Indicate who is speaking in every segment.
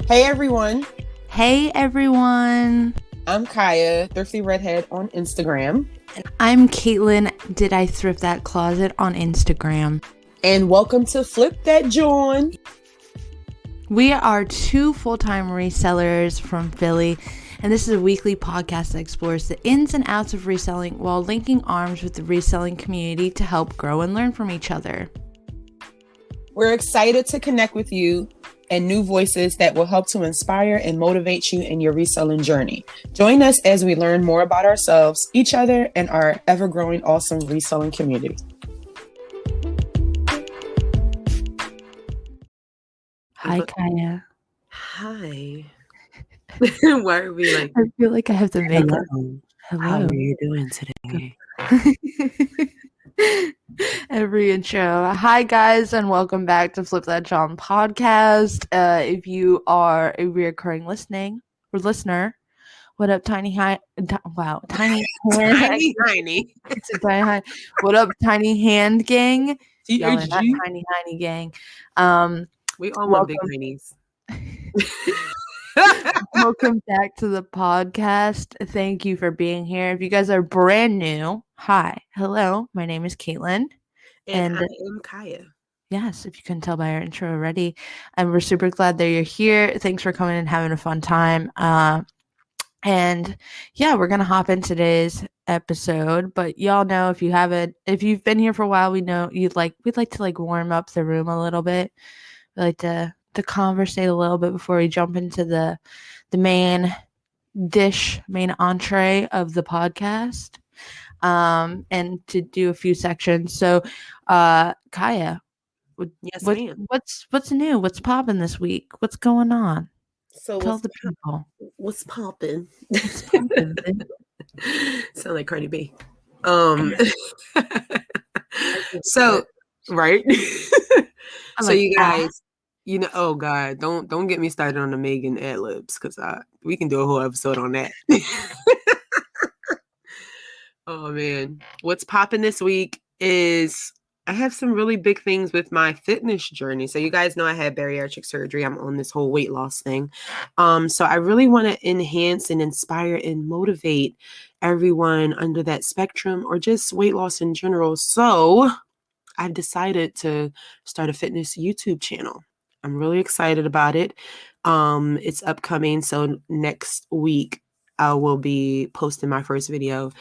Speaker 1: Hey everyone.
Speaker 2: Hey everyone.
Speaker 1: I'm Kiaya, Thrifty Redhead on Instagram.
Speaker 2: I'm Caitlin, Did I Thrift That Closet on Instagram.
Speaker 1: And welcome to Flip That Jawn.
Speaker 2: We are two full-time resellers from Philly, and this is a weekly podcast that explores the ins and outs of reselling while linking arms with the reselling community to help grow and learn from each other.
Speaker 1: We're excited to connect with you and new voices that will help to inspire and motivate you in your reselling journey. Join us as we learn more about ourselves, each other, and our ever-growing awesome reselling community.
Speaker 2: Hi, Kiaya.
Speaker 3: Hi. Why are we like?
Speaker 2: I feel like I have to make it.
Speaker 3: Hello. How are you doing today?
Speaker 2: Every intro. Hi guys, and welcome back to Flip That Jawn podcast. If you are a reoccurring listener, what up, Tiny Hand? It's a tiny hand. What up, Tiny Hand Gang? Not Tiny Gang.
Speaker 3: We all love big minis.
Speaker 2: Welcome back to the podcast. Thank you for being here. If you guys are brand new, hi, hello, my name is Caitlin.
Speaker 3: And I am Kiaya.
Speaker 2: Yes, if you couldn't tell by our intro already. And we're super glad that you're here. Thanks for coming and having a fun time. And yeah, we're going to hop in today's episode. But y'all know if you've been here for a while, we'd like to warm up the room a little bit. We like to conversate a little bit before we jump into the main entree of the podcast. And to do a few sections. So, Kiaya, what's new? What's popping this week? What's going on?
Speaker 3: So
Speaker 2: tell the people.
Speaker 3: What's popping? Sound like Cardi B. So right. So you guys, oh God, don't get me started on the Megan ad-libs because we can do a whole episode on that. Oh man, what's popping this week is I have some really big things with my fitness journey. So you guys know I had bariatric surgery. I'm on this whole weight loss thing. So I really want to enhance and inspire and motivate everyone under that spectrum or just weight loss in general. So I've decided to start a fitness YouTube channel. I'm really excited about it. It's upcoming. So next week, I will be posting my first video,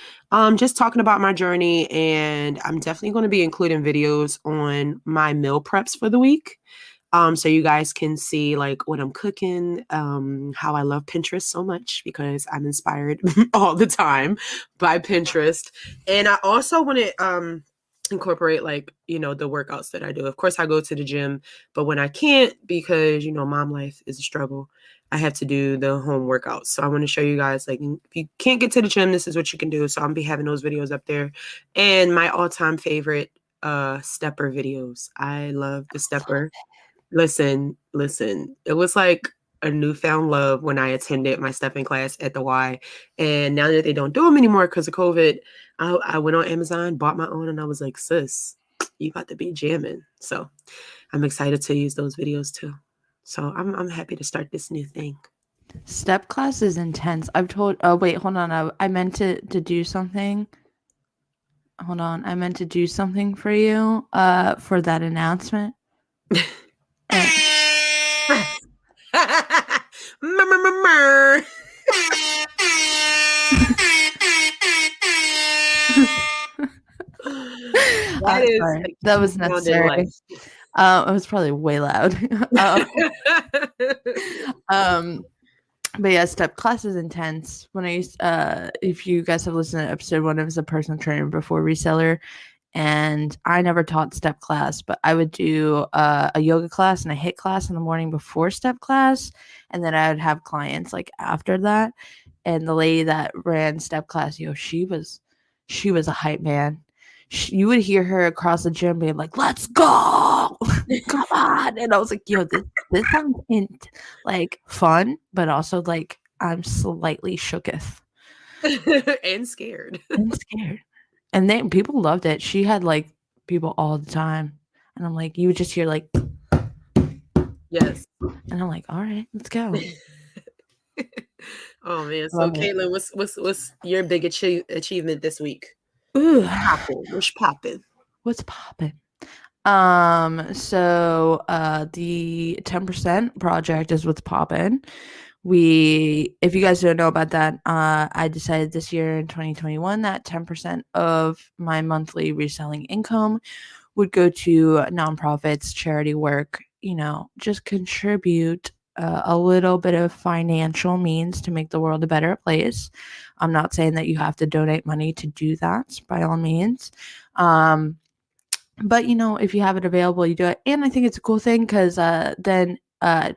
Speaker 3: just talking about my journey, and I'm definitely going to be including videos on my meal preps for the week. So you guys can see like what I'm cooking, how I love Pinterest so much because I'm inspired all the time by Pinterest. And I also want to incorporate the workouts that I do. Of course, I go to the gym, but when I can't, because, mom life is a struggle, I have to do the home workouts. So I want to show you guys, if you can't get to the gym, this is what you can do. So I'm be having those videos up there. And my all-time favorite stepper videos. I love the stepper. Listen. It was like a newfound love when I attended my stepping class at the Y. And now that they don't do them anymore because of COVID, I went on Amazon, bought my own, and I was like, sis, you got to be jamming. So I'm excited to use those videos too. So I'm happy to start this new thing.
Speaker 2: Step class is intense. Hold on. I meant to do something. Hold on. I meant to do something for you for that announcement. That was necessary. It was probably way loud. But yeah, step class is intense. When I used, if you guys have listened to episode 1, I was a personal trainer before Reseller, and I never taught step class, but I would do a yoga class and a HIIT class in the morning before step class, and then I would have clients after that. And the lady that ran step class, she was a hype man. You would hear her across the gym being like, "Let's go, come on!" And I was like, this sounds fun, but also I'm slightly shooketh
Speaker 3: and scared.
Speaker 2: And people loved it. She had people all the time, and I'm like, you would just hear
Speaker 3: yes,
Speaker 2: And I'm like, all right, let's go.
Speaker 3: Oh man. So
Speaker 2: Love it.
Speaker 3: Caitlin, what's your big achievement this week?
Speaker 2: Ooh,
Speaker 3: What's popping?
Speaker 2: what's popping? So the 10% project is what's popping. If you guys don't know about that, I decided this year in 2021 that 10% of my monthly reselling income would go to nonprofits, charity work, just contribute a little bit of financial means to make the world a better place. I'm not saying that you have to donate money to do that, by all means. But if you have it available, you do it. And I think it's a cool thing because then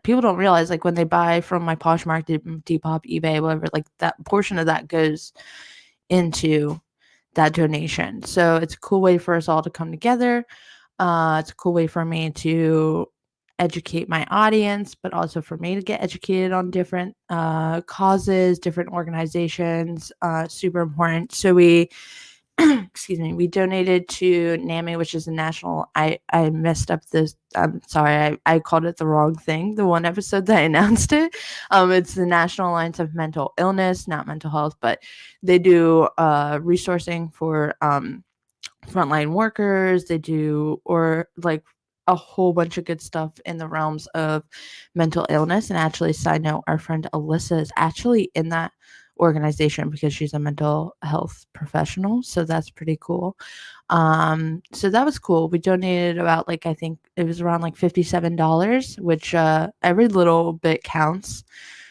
Speaker 2: people don't realize, like, when they buy from my Poshmark, Depop, eBay, whatever, like, that portion of that goes into that donation. So it's a cool way for us all to come together. It's a cool way for me to educate my audience, but also for me to get educated on different causes, different organizations. Super important. So we excuse me, we donated to NAMI, which is a national, I messed up this, I'm sorry, I called it the wrong thing, the one episode that I announced it. It's the National Alliance of Mental Illness, not mental health, but they do resourcing for frontline workers. They do, or like, a whole bunch of good stuff in the realms of mental illness. And actually, side note, our friend Alyssa is actually in that organization because she's a mental health professional. So that's pretty cool. So that was cool. We donated about, like, I think it was around like $57, which every little bit counts.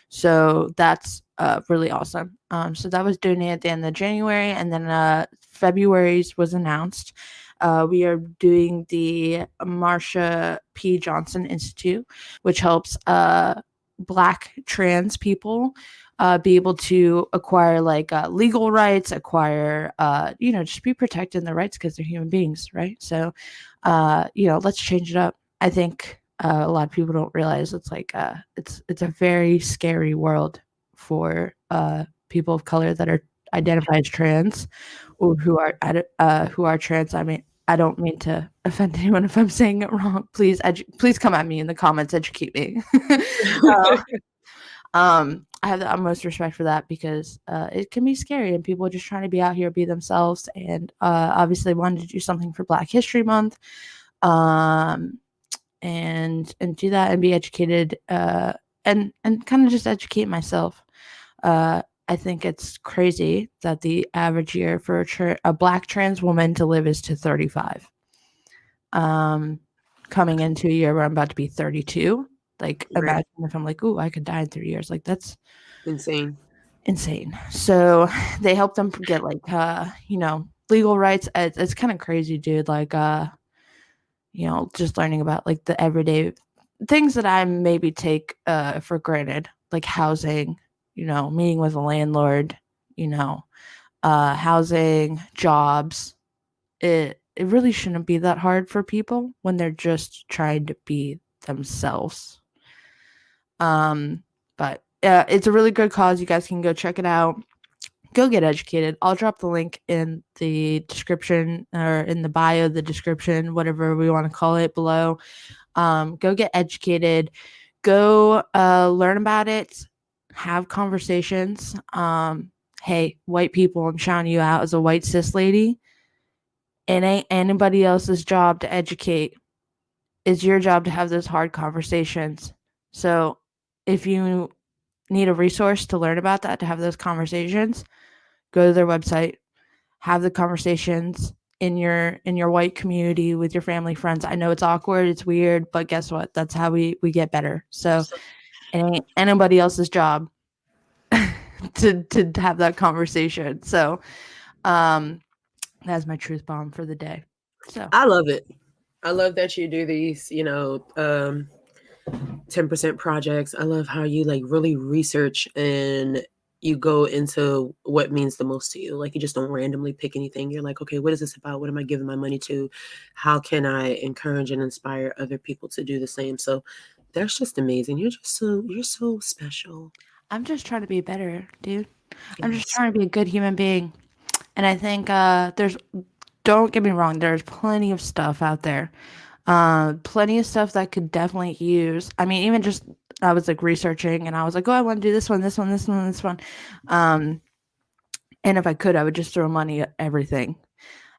Speaker 2: So that's really awesome. So that was donated at the end of January, and then February's was announced. We are doing the Marsha P. Johnson Institute, which helps Black trans people be able to acquire, like, legal rights, just be protected in their rights because they're human beings, right? So, let's change it up. I think a lot of people don't realize it's like it's a very scary world for people of color that are identified as trans, or who are trans. I mean, I don't mean to offend anyone if I'm saying it wrong. Please come at me in the comments, educate me. I have the utmost respect for that because it can be scary, and people are just trying to be out here, be themselves, and obviously wanted to do something for Black History Month, and do that and be educated, and kind of just educate myself. I think it's crazy that the average year for a Black trans woman to live is to 35. Coming into a year where I'm about to be 32. Like,
Speaker 3: Right.
Speaker 2: imagine if I'm like, ooh, I could die in 3 years. Like, that's
Speaker 3: Insane.
Speaker 2: So they help them get, like, legal rights. It's kind of crazy, dude. Like, just learning about, like, the everyday things that I maybe take for granted, like housing, meeting with a landlord, housing, jobs. It really shouldn't be that hard for people when they're just trying to be themselves. But it's a really good cause. You guys can go check it out. Go get educated. I'll drop the link in the description, or in the bio, the description, whatever we want to call it, below. Go get educated. Go learn about it. Have conversations. Hey, white people, I'm shouting you out as a white cis lady. It ain't anybody else's job to educate. It's your job to have those hard conversations. So if you need a resource to learn about that, to have those conversations, go to their website, have the conversations in your white community with your family, friends. I know it's awkward, it's weird, but guess what? That's how we get better. So it ain't anybody else's job to have that conversation. So that's my truth bomb for the day. So
Speaker 3: I love it. I love that you do these, 10% projects. I love how you, like, really research and you go into what means the most to you. Like, you just don't randomly pick anything. You're like, okay, what is this about? What am I giving my money to? How can I encourage and inspire other people to do the same? So that's just amazing. You're so special.
Speaker 2: I'm just trying to be better, dude. I'm just
Speaker 3: Yes.
Speaker 2: trying to be a good human being. And I think don't get me wrong, there's plenty of stuff out there. Plenty of stuff that could definitely use. I mean, even just I was like researching, and I was like, oh, I want to do this one, this one, this one, this one. And if I could, I would just throw money at everything.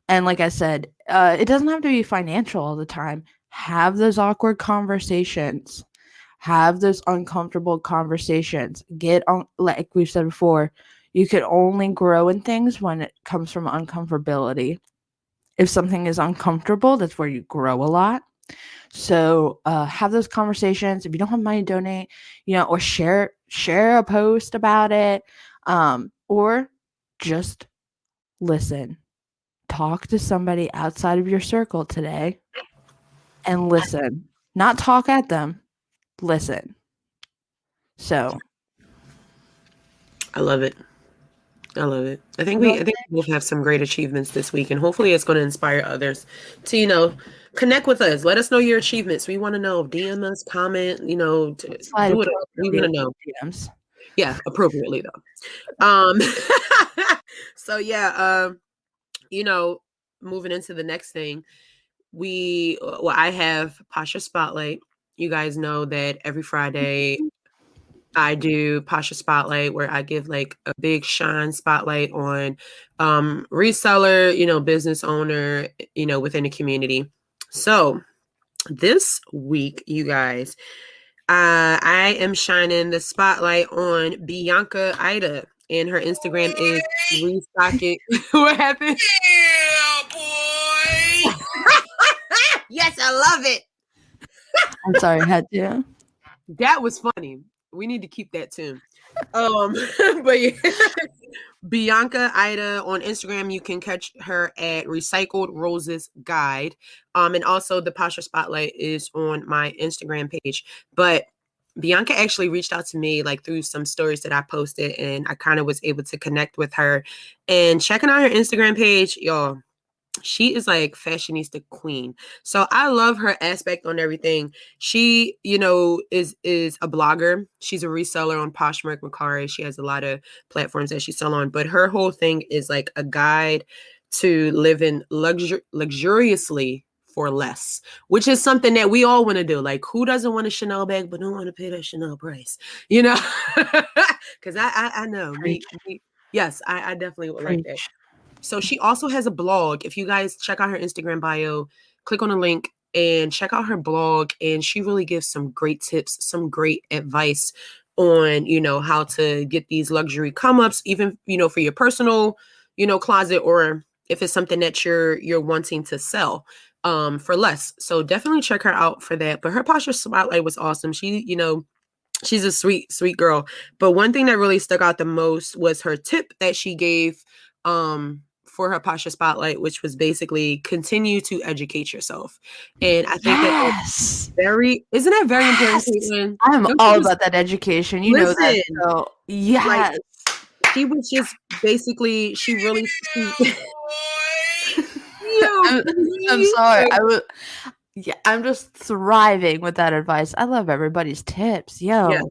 Speaker 2: And like I said, it doesn't have to be financial all the time. Have those awkward conversations. Have those uncomfortable conversations. Get on, like we've said before, you can only grow in things when it comes from uncomfortability. If something is uncomfortable, that's where you grow a lot. So have those conversations. If you don't have money to donate, or share a post about it, or just listen. Talk to somebody outside of your circle today and listen. Not talk at them. Listen. So
Speaker 3: I love it. I think we both have some great achievements this week, and hopefully it's going to inspire others to, connect with us. Let us know your achievements. We want to know. DM us, comment, do it. We want to know.
Speaker 2: DMs.
Speaker 3: Yeah, appropriately though. So yeah, moving into the next thing, I have Pasha Spotlight. You guys know that every Friday I do Pasha Spotlight, where I give like a big shine spotlight on reseller, business owner, within the community. So this week, you guys, I am shining the spotlight on Bianca Ida, and her Instagram is restocking. What happened? Yeah, boy. Yes, I love it.
Speaker 2: I'm sorry, I had to.
Speaker 3: That was funny. We need to keep that too. But yeah. Bianca Ida on Instagram, you can catch her at Recycled Roses Guide. And also the Pasha Spotlight is on my Instagram page. But Bianca actually reached out to me like through some stories that I posted, and I kind of was able to connect with her. And checking out her Instagram page, y'all, she is like fashionista queen. So I love her aspect on everything. She, is a blogger. She's a reseller on Poshmark, Mercari. She has a lot of platforms that she sells on, but her whole thing is like a guide to living luxuriously for less, which is something that we all want to do. Like, who doesn't want a Chanel bag but don't want to pay that Chanel price? Because I know me. Yes, I definitely would like that. So she also has a blog. If you guys check out her Instagram bio, click on the link and check out her blog. And she really gives some great tips, some great advice on, how to get these luxury come-ups, even, for your personal, closet, or if it's something that you're wanting to sell for less. So definitely check her out for that. But her Pasha Spotlight was awesome. She, she's a sweet, sweet girl. But one thing that really stuck out the most was her tip that she gave for her Pasha Spotlight, which was basically continue to educate yourself. And I think
Speaker 2: that's
Speaker 3: isn't that very important?
Speaker 2: I'm all about that education. You know that. So, yes.
Speaker 3: Like, she was just basically,
Speaker 2: I'm sorry. I'm just thriving with that advice. I love everybody's tips.
Speaker 3: Yeah.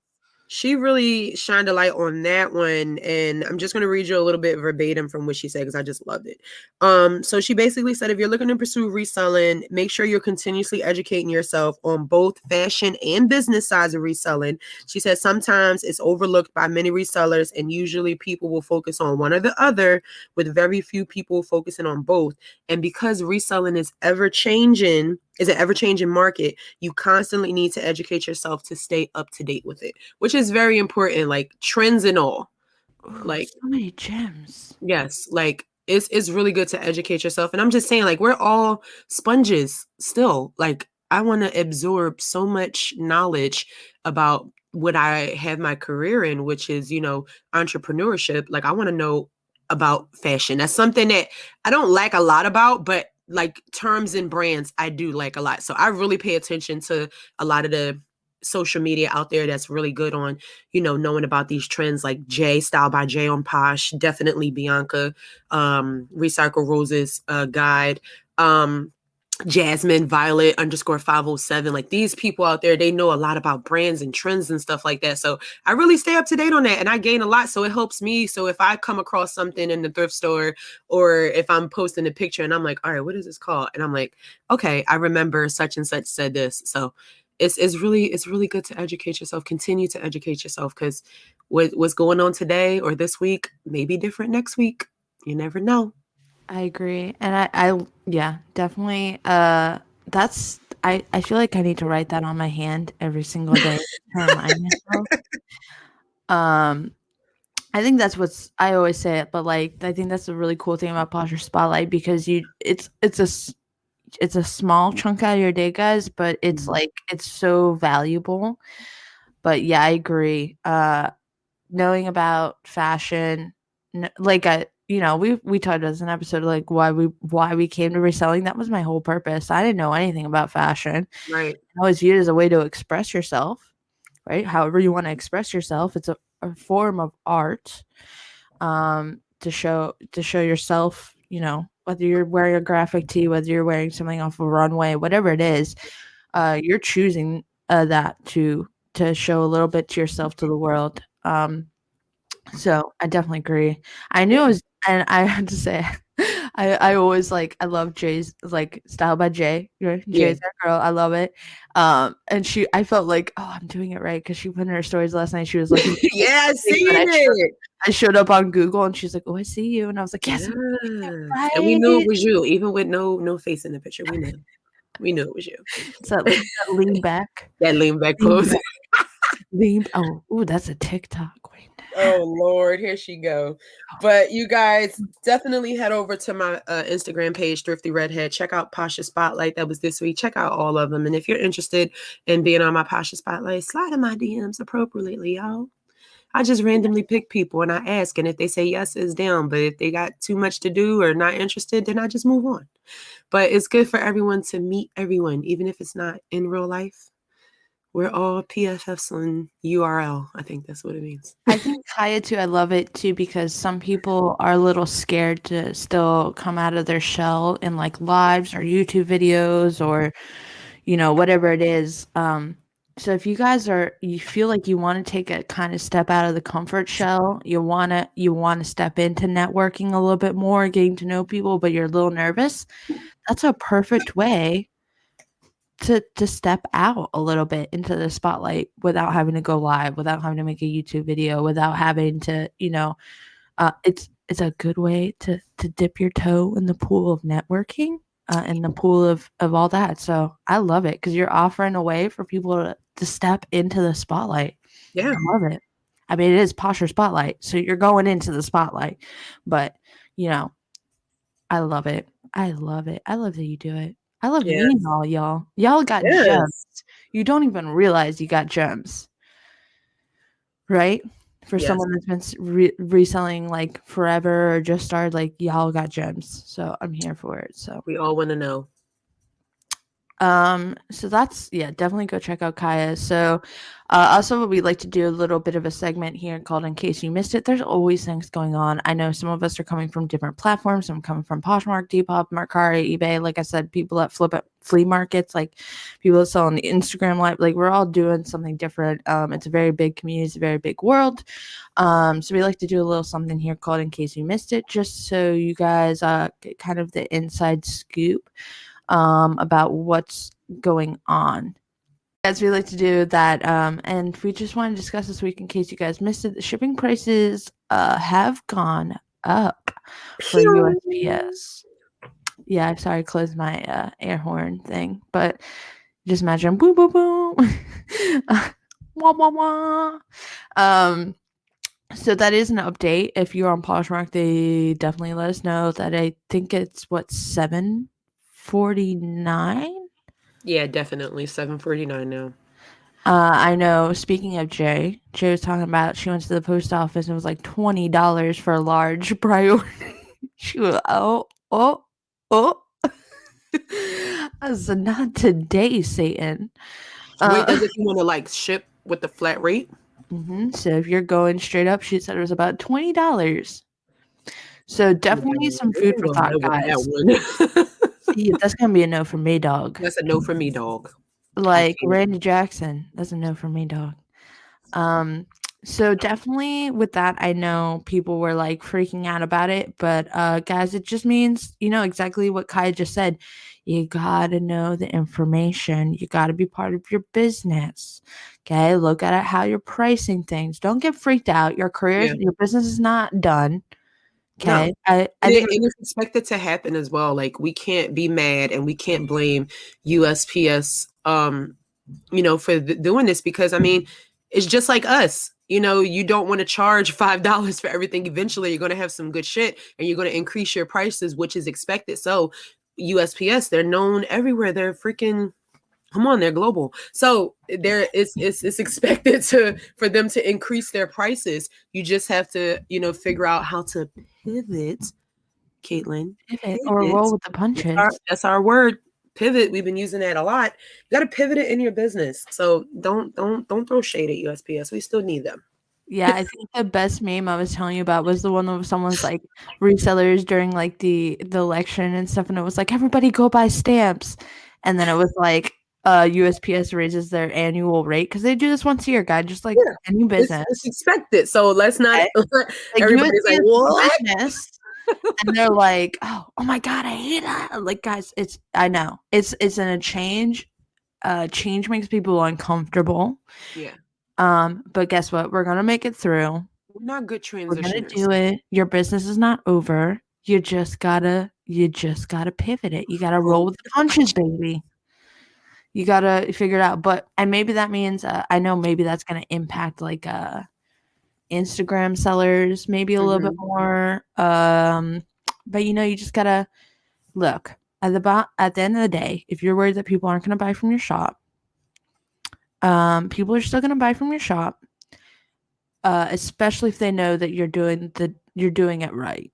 Speaker 3: She really shined a light on that one, and I'm just going to read you a little bit verbatim from what she said because I just loved it. So she basically said, if you're looking to pursue reselling, make sure you're continuously educating yourself on both fashion and business sides of reselling. She said sometimes it's overlooked by many resellers, and usually people will focus on one or the other, with very few people focusing on both. And because reselling is an ever-changing market, you constantly need to educate yourself to stay up to date with it, which is very important, like trends and all. Like,
Speaker 2: so many gems.
Speaker 3: Yes, like it's really good to educate yourself. And I'm just saying, like, we're all sponges still. Like, I want to absorb so much knowledge about what I have my career in, which is, entrepreneurship. Like, I want to know about fashion. That's something that I don't like a lot about, but like terms and brands, I do like a lot. So I really pay attention to a lot of the social media out there that's really good on, knowing about these trends, like Style by Jay on Posh, definitely Bianca, Recycle Roses Guide, Jasmine Violet _507. Like, these people out there, they know a lot about brands and trends and stuff like that. So I really stay up to date on that, and I gain a lot. So it helps me. So if I come across something in the thrift store, or if I'm posting a picture and I'm like, all right, what is this called? And I'm like, okay, I remember such and such said this. So it's really good to educate yourself. Continue to educate yourself, because what's going on today or this week may be different next week. You never know.
Speaker 2: I agree. And I yeah, definitely that's I feel like I need to write that on my hand every single day to remind myself. I think that's what's I always say it, but like I think that's a really cool thing about Posture Spotlight, because it's a small chunk out of your day, guys, but it's like it's so valuable. But yeah, I agree. Knowing about fashion, like we talked as an episode like why we came to reselling. That was my whole purpose. I didn't know anything about fashion.
Speaker 3: Right.
Speaker 2: I was viewed as a way to express yourself, right? However you want to express yourself. It's a form of art, to show yourself, whether you're wearing a graphic tee, whether you're wearing something off a runway, whatever it is, you're choosing that to show a little bit to yourself, to the world. So I definitely agree. I knew it was, and I had to say, I always I love Jay's Style by Jay. Right? Jay's our girl. I love it. And I felt like, oh, I'm doing it right, because she put in her stories last night. She was looking.
Speaker 3: Yeah, I seen it.
Speaker 2: I showed up on Google, and she's like, "Oh, I see you," and I was like, "Yes."
Speaker 3: Right. And we knew it was you, even with no face in the picture. We knew it was you.
Speaker 2: So that lean back.
Speaker 3: That lean back pose.
Speaker 2: Oh, that's a TikTok. Wait.
Speaker 3: Oh Lord, here she go. But you guys definitely head over to my Instagram page, Thrifty Redhead. Check out Pasha Spotlight. That was this week. Check out all of them. And if you're interested in being on my Pasha Spotlight, slide in my DMs appropriately, y'all. I just randomly pick people and I ask, and if they say yes, it's down. But if they got too much to do or not interested, then I just move on. But it's good for everyone to meet everyone, even if it's not in real life. We're all PFFs on URL. I think that's what it means.
Speaker 2: I think Kiaya too. I love it too, because some people are a little scared to still come out of their shell in lives or YouTube videos or, whatever it is. So if you guys you feel like you want to take a kind of step out of the comfort shell, you want to step into networking a little bit more, getting to know people, but you're a little nervous, that's a perfect way to step out a little bit into the spotlight without having to go live, without having to make a YouTube video, without having to, it's a good way to dip your toe in the pool of networking, in the pool of all that. So I love it, because you're offering a way for people to step into the spotlight.
Speaker 3: Yeah.
Speaker 2: I love it. I mean, it is Posture Spotlight, so you're going into the spotlight, but I love it. I love it. I love that you do it. I love meeting all y'all. Y'all got gems. You don't even realize you got gems, right? For someone that's been reselling forever or just started, y'all got gems. So I'm here for it. So
Speaker 3: we all want to know.
Speaker 2: So that's definitely go check out Kiaya. So also we'd like to do a little bit of a segment here called In Case You Missed It. There's always things going on. I know some of us are coming from different platforms. I'm coming from Poshmark, Depop, Mercari, eBay. Like I said, people that flip at flea markets, people that sell on the Instagram live, we're all doing something different. It's a very big community, it's a very big world. So we like to do a little something here called In Case You Missed It, just so you guys get kind of the inside scoop about what's going on. As we like to do that, and we just want to discuss this week in case you guys missed it. The shipping prices have gone up for USPS. Yeah, I'm sorry, I closed my air horn thing, but just imagine boom, boom, boom, wah, wah, wah. So that is an update. If you're on Poshmark, they definitely let us know that I think it's $7.49.
Speaker 3: Yeah, definitely $7.49 now.
Speaker 2: I know. Speaking of Jay was talking about she went to the post office and it was like $20 for a large priority. She was oh. I said, not today, Satan.
Speaker 3: Wait, does it you want to ship with the flat rate?
Speaker 2: Mm-hmm. So if you're going straight up, she said it was about $20. So definitely some food for thought, guys. Yeah, that's gonna be a no for me, dog.
Speaker 3: That's a no for me, dog.
Speaker 2: Randy Jackson, that's a no for me, dog. So definitely with that, I know people were freaking out about it, but guys, it just means exactly what Kai just said. You got to know the information. You got to be part of your business. Okay. Look at it, how you're pricing things. Don't get freaked out. Your career, your business is not done. Okay.
Speaker 3: No. And it's expected to happen as well. Like, we can't be mad and we can't blame USPS, for doing this, because I mean, it's just like us. You don't want to charge $5 for everything. Eventually, you're going to have some good shit, and you're going to increase your prices, which is expected. So, USPS, they're known everywhere. They're freaking, come on, they're global. So it's expected for them to increase their prices. You just have to, figure out how to pivot, Caitlin.
Speaker 2: Pivot or roll with the punches.
Speaker 3: That's our word. Pivot. We've been using that a lot. You got to pivot it in your business. So don't throw shade at USPS. We still need them.
Speaker 2: Yeah, I think the best meme I was telling you about was the one where someone's like resellers during like the election and stuff, and it was like, everybody go buy stamps, and then it was like USPS raises their annual rate because they do this once a year, guy, just like any business.
Speaker 3: It's expected. So let's not.
Speaker 2: Like,
Speaker 3: everybody's like, what?
Speaker 2: And they're like, oh my god, I hate that. Like, guys, I know it's in a change. Change makes people uncomfortable.
Speaker 3: Yeah.
Speaker 2: But guess what? We're gonna make it through.
Speaker 3: We're not good transitioners.
Speaker 2: We're gonna do it. Your business is not over. You just gotta pivot it. You gotta roll with the punches, baby. You gotta figure it out. And maybe that means I know maybe that's gonna impact like Instagram sellers maybe a little bit more. But you just gotta look at the end of the day. If you're worried that people aren't gonna buy from your shop, people are still gonna buy from your shop, especially if they know that you're doing it right.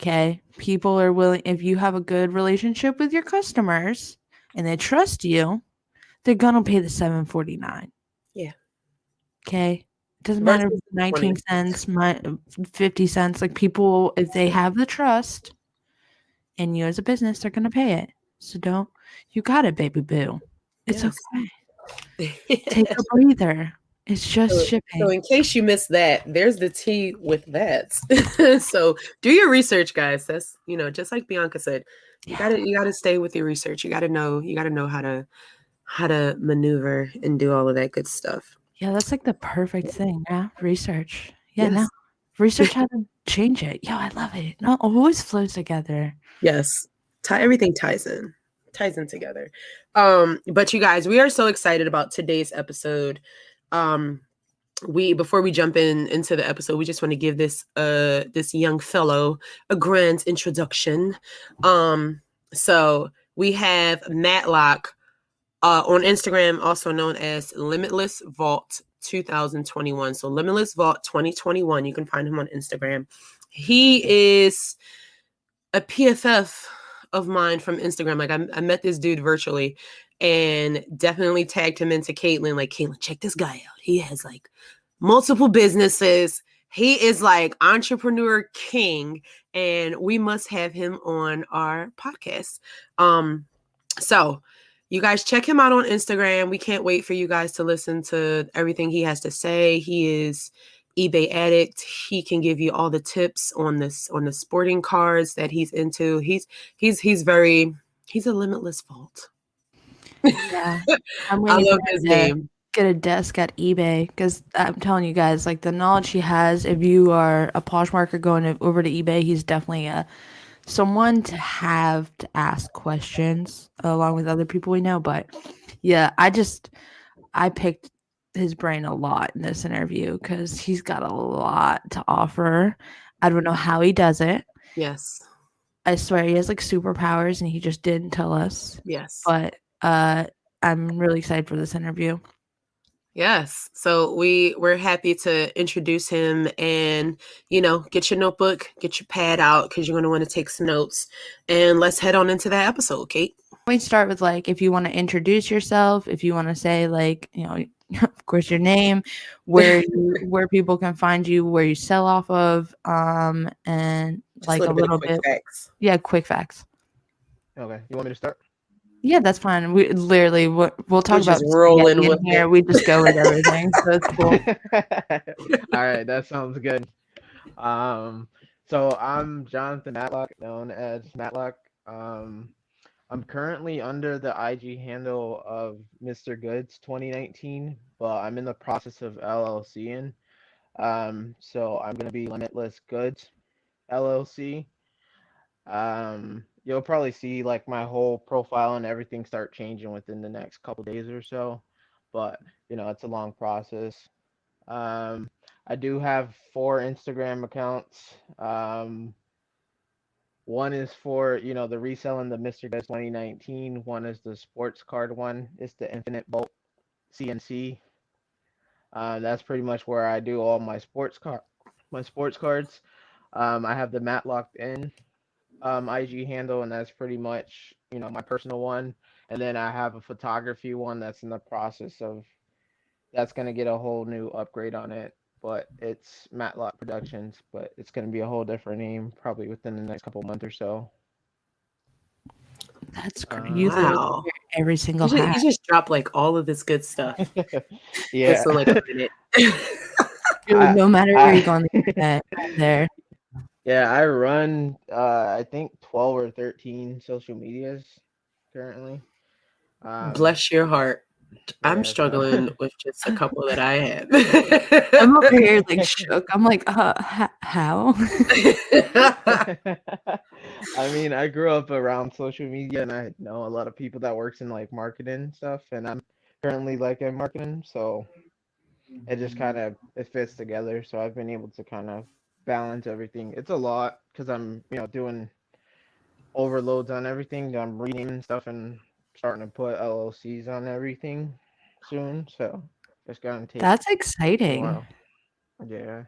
Speaker 2: Okay, people are willing. If you have a good relationship with your customers and they trust you, they're gonna pay the $7.49.
Speaker 3: Yeah.
Speaker 2: Okay. It doesn't matter if it's 19 cents, 50 cents. Like, people, if they have the trust in you as a business, they're gonna pay it. So you got it, baby boo. It's okay. Take a breather. It's just shipping.
Speaker 3: So in case you missed that, there's the tea with that. So do your research, guys. That's, just like Bianca said, you gotta stay with your research. You gotta know how to maneuver and do all of that good stuff.
Speaker 2: Yeah, that's like the perfect thing. Yeah, research. Yeah, no, research how to change it. Yeah, I love it. No, it always flows together.
Speaker 3: Yes, everything ties in together. But you guys, we are so excited about today's episode. Before we jump into the episode, we just want to give this young fellow a grand introduction. So we have Matlock on Instagram, also known as Limitless Vault 2021. So Limitless Vault 2021. You can find him on Instagram. He is a PFF of mine from Instagram. Like, I met this dude virtually and definitely tagged him into Caitlin. Like, Caitlin, check this guy out. He has like multiple businesses. He is like entrepreneur king, and we must have him on our podcast. So you guys check him out on Instagram. We can't wait for you guys to listen to everything he has to say. He is eBay addict. He can give you all the tips on the sporting cards that he's into. He's a limitless vault.
Speaker 2: Yeah, I love his name. Get a desk at eBay, because I'm telling you guys, like, the knowledge he has. If you are a Poshmarker going over to eBay, he's definitely someone to have to ask questions along with other people we know. But yeah, I picked his brain a lot in this interview because he's got a lot to offer. I don't know how he does it.
Speaker 3: Yes.
Speaker 2: I swear he has like superpowers and he just didn't tell us.
Speaker 3: Yes.
Speaker 2: But I'm really excited for this interview.
Speaker 3: Yes. So we're happy to introduce him, and, get your notebook, get your pad out, because you're going to want to take some notes, and let's head on into that episode, Kate.
Speaker 2: We start with, like, if you want to introduce yourself, if you want to say, like, of course, your name, where people can find you, where you sell off of, and just like a little bit.
Speaker 3: Facts.
Speaker 2: Yeah, quick facts.
Speaker 4: Okay. You want me to start?
Speaker 2: Yeah, that's fine. We literally we'll talk about
Speaker 3: rolling with
Speaker 2: here. We just go with everything, so it's cool.
Speaker 4: All right, that sounds good. So I'm Jonathan Matlock, known as Matlock. I'm currently under the IG handle of Mr. Goods 2019, but I'm in the process of LLCing. So I'm gonna be Limitless Goods LLC. You'll probably see like my whole profile and everything start changing within the next couple days or so, but it's a long process. Um, I do have 4 Instagram accounts. One is for, the reselling the Mr. Goods 2019. One is the sports card one. It's the Infinite Bolt CNC. That's pretty much where I do all my sports cards. I have the Matlock in IG handle, and that's pretty much, my personal one. And then I have a photography one that's in the process of that's gonna get a whole new upgrade on it. But it's Matlock Productions, but it's gonna be a whole different name probably within the next couple months or so.
Speaker 2: That's great. You literally
Speaker 3: Wow.
Speaker 2: wear every single
Speaker 3: He
Speaker 2: hat.
Speaker 3: just dropped like all of this good stuff.
Speaker 4: Yeah.
Speaker 3: Just in like a minute.
Speaker 2: Really, no matter where
Speaker 4: I-
Speaker 2: you go on the internet, I'm there.
Speaker 4: Yeah, I run I think 12 or 13 social medias currently.
Speaker 3: Bless your heart. I'm
Speaker 4: Yeah, so-
Speaker 3: struggling with just a couple that I have.
Speaker 2: I'm over here like shook. I'm like, how?
Speaker 4: I mean, I grew up around social media and I know a lot of people that works in like marketing stuff, and I'm currently like in marketing, so it just kind of it fits together. So I've been able to kind of balance everything. It's a lot because I'm, doing overloads on everything. I'm reading and stuff and starting to put LLCs on everything soon. So it's gonna take
Speaker 2: That's
Speaker 4: a
Speaker 2: exciting.
Speaker 4: while. Yeah.
Speaker 3: It's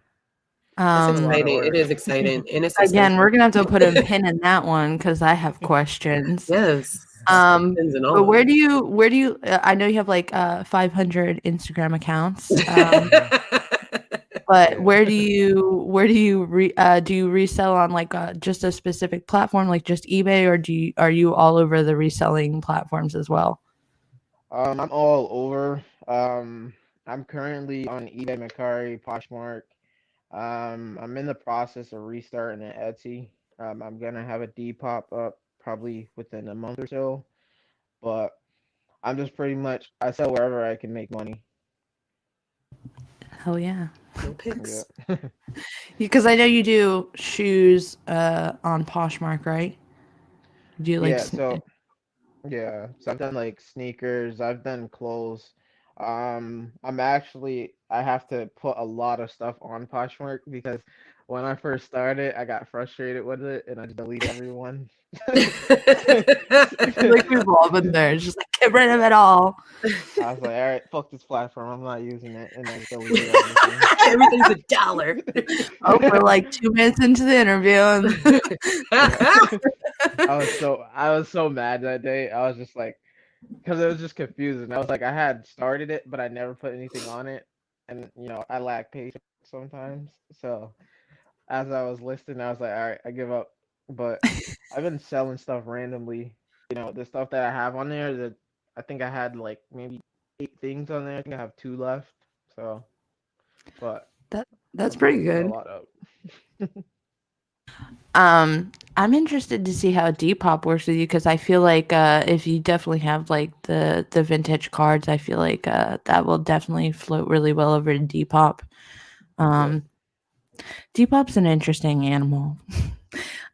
Speaker 4: It's a lot of
Speaker 3: exciting. It
Speaker 4: work.
Speaker 3: is exciting. And it's
Speaker 2: Again, we're
Speaker 3: expensive.
Speaker 2: gonna have to put a pin in that one because I have questions.
Speaker 3: Yes.
Speaker 2: But
Speaker 3: But
Speaker 2: where do you? I know you have like 500 Instagram accounts. But
Speaker 4: Yeah.
Speaker 2: where do you do you resell on like just a specific platform, like just eBay, or are you all over the reselling platforms as well?
Speaker 4: I'm all over. I'm currently on eBay, Mercari, Poshmark. I'm in the process of restarting an Etsy. I'm gonna have a Depop up probably within a month or so, but I'm just pretty much I sell wherever I can make money.
Speaker 2: Hell yeah.
Speaker 3: no pics.
Speaker 4: Yeah.
Speaker 2: Because I know you do shoes on Poshmark, right? Do you like
Speaker 4: Yeah, so I've done like sneakers, I've done clothes. I have to put a lot of stuff on Poshmark because when I first started, I got frustrated with it and I just deleted everyone.
Speaker 2: like we've all been there. It's just like get rid of it all.
Speaker 4: I was like, all right, fuck this platform. I'm not using it, and I deleted everything.
Speaker 3: Everything's $1.
Speaker 2: Oh, we're like 2 minutes into the interview. And
Speaker 4: I was so mad that day. I was just like, because it was just confusing. I was like, I had started it, but I never put anything on it, and I lack patience sometimes. So as I was listening, I was like, all right, I give up. But I've been selling stuff randomly. The stuff that I have on there, that I think I had like maybe 8 things on there. I think I have 2 left. So, but
Speaker 2: that's pretty
Speaker 4: put a
Speaker 2: good.
Speaker 4: lot up.
Speaker 2: I'm interested to see how Depop works with you because I feel like if you definitely have like the vintage cards, I feel like that will definitely float really well over to Depop. Depop's an interesting animal.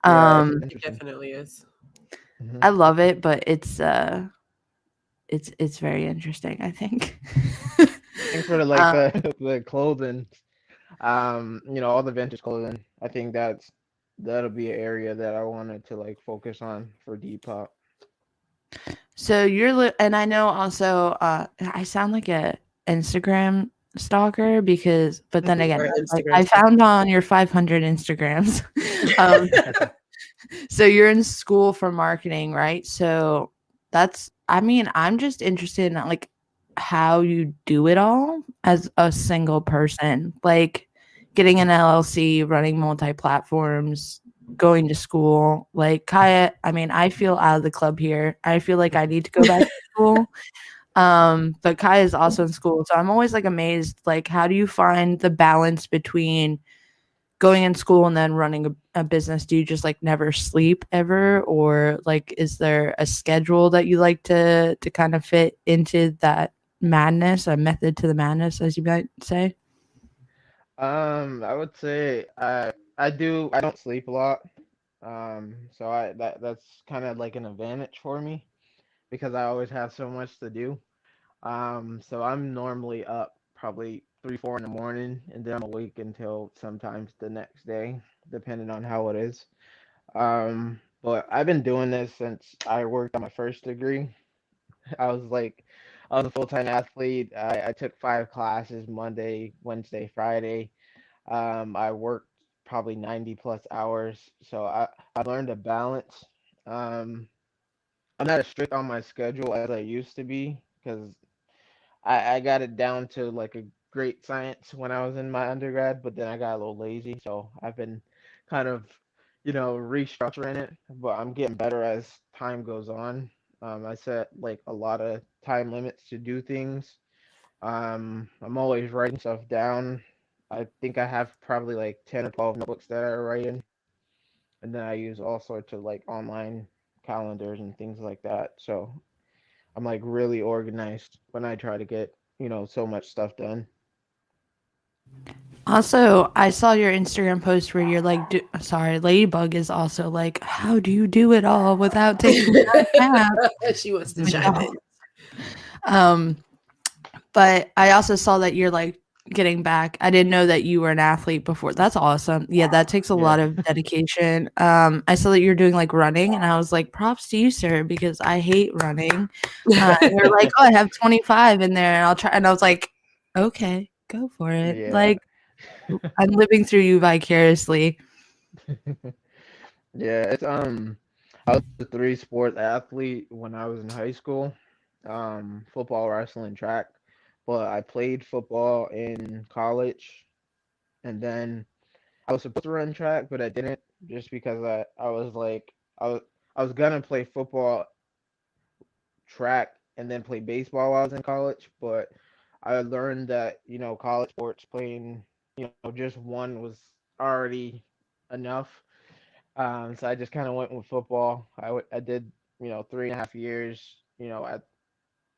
Speaker 4: Yeah, it's
Speaker 3: It
Speaker 4: interesting.
Speaker 3: definitely is.
Speaker 2: I love it, but it's very interesting, I think.
Speaker 4: Thanks for the clothing. All the vintage clothing. I think that'll be an area that I wanted to like focus on for Depop.
Speaker 2: So and I know also I sound like a Instagram stalker but then again, I found on your 500 Instagrams. So you're in school for marketing, right? So I'm just interested in like how you do it all as a single person, like getting an LLC, running multi-platforms, going to school. Like Kiaya, I feel out of the club here. I feel like I need to go back to school. But Kiaya is also in school. So I'm always like amazed, like how do you find the balance between going in school and then running a business, do you just like never sleep ever, or like is there a schedule that you like to kind of fit into that madness, a method to the madness, as you might say?
Speaker 4: I would say I don't sleep a lot. So that's kind of like an advantage for me because I always have so much to do. So I'm normally up probably 3, 4 in the morning, and then I'm awake until sometimes the next day, depending on how it is. But I've been doing this since I worked on my first degree. I was like, I was a full-time athlete. I took 5 classes Monday, Wednesday, Friday. I worked probably 90 plus hours, so I learned a balance. Um, I'm not as strict on my schedule as I used to be because I got it down to like a great science when I was in my undergrad, but then I got a little lazy, so I've been kind of, restructuring it, but I'm getting better as time goes on. I set like a lot of time limits to do things. I'm always writing stuff down. I think I have probably like 10 or 12 notebooks that I write in, and then I use all sorts of like online calendars and things like that. So I'm like really organized when I try to get, so much stuff done.
Speaker 2: Also, I saw your Instagram post where you're like, sorry, Ladybug is also like, how do you do it all without taking a nap?
Speaker 3: She wants to chime in.
Speaker 2: Um, but I also saw that you're like getting back. I didn't know that you were an athlete before. That's awesome. Yeah, that takes a lot
Speaker 4: Yeah.
Speaker 2: of dedication. I saw that you're doing like running, and I was like, props to you, sir, because I hate running. And you're like, oh, I have 25 in there, and I'll try. And I was like, okay, go for it.
Speaker 4: Yeah.
Speaker 2: Like, I'm living through you vicariously.
Speaker 4: Yeah, I was a three sport athlete when I was in high school. Football, wrestling, track. But I played football in college, and then I was supposed to run track, but I didn't just because I was like I was gonna play football, track, and then play baseball while I was in college, but I learned that, college sports playing, just one was already enough. So I just kind of went with football. I did, 3.5 years, at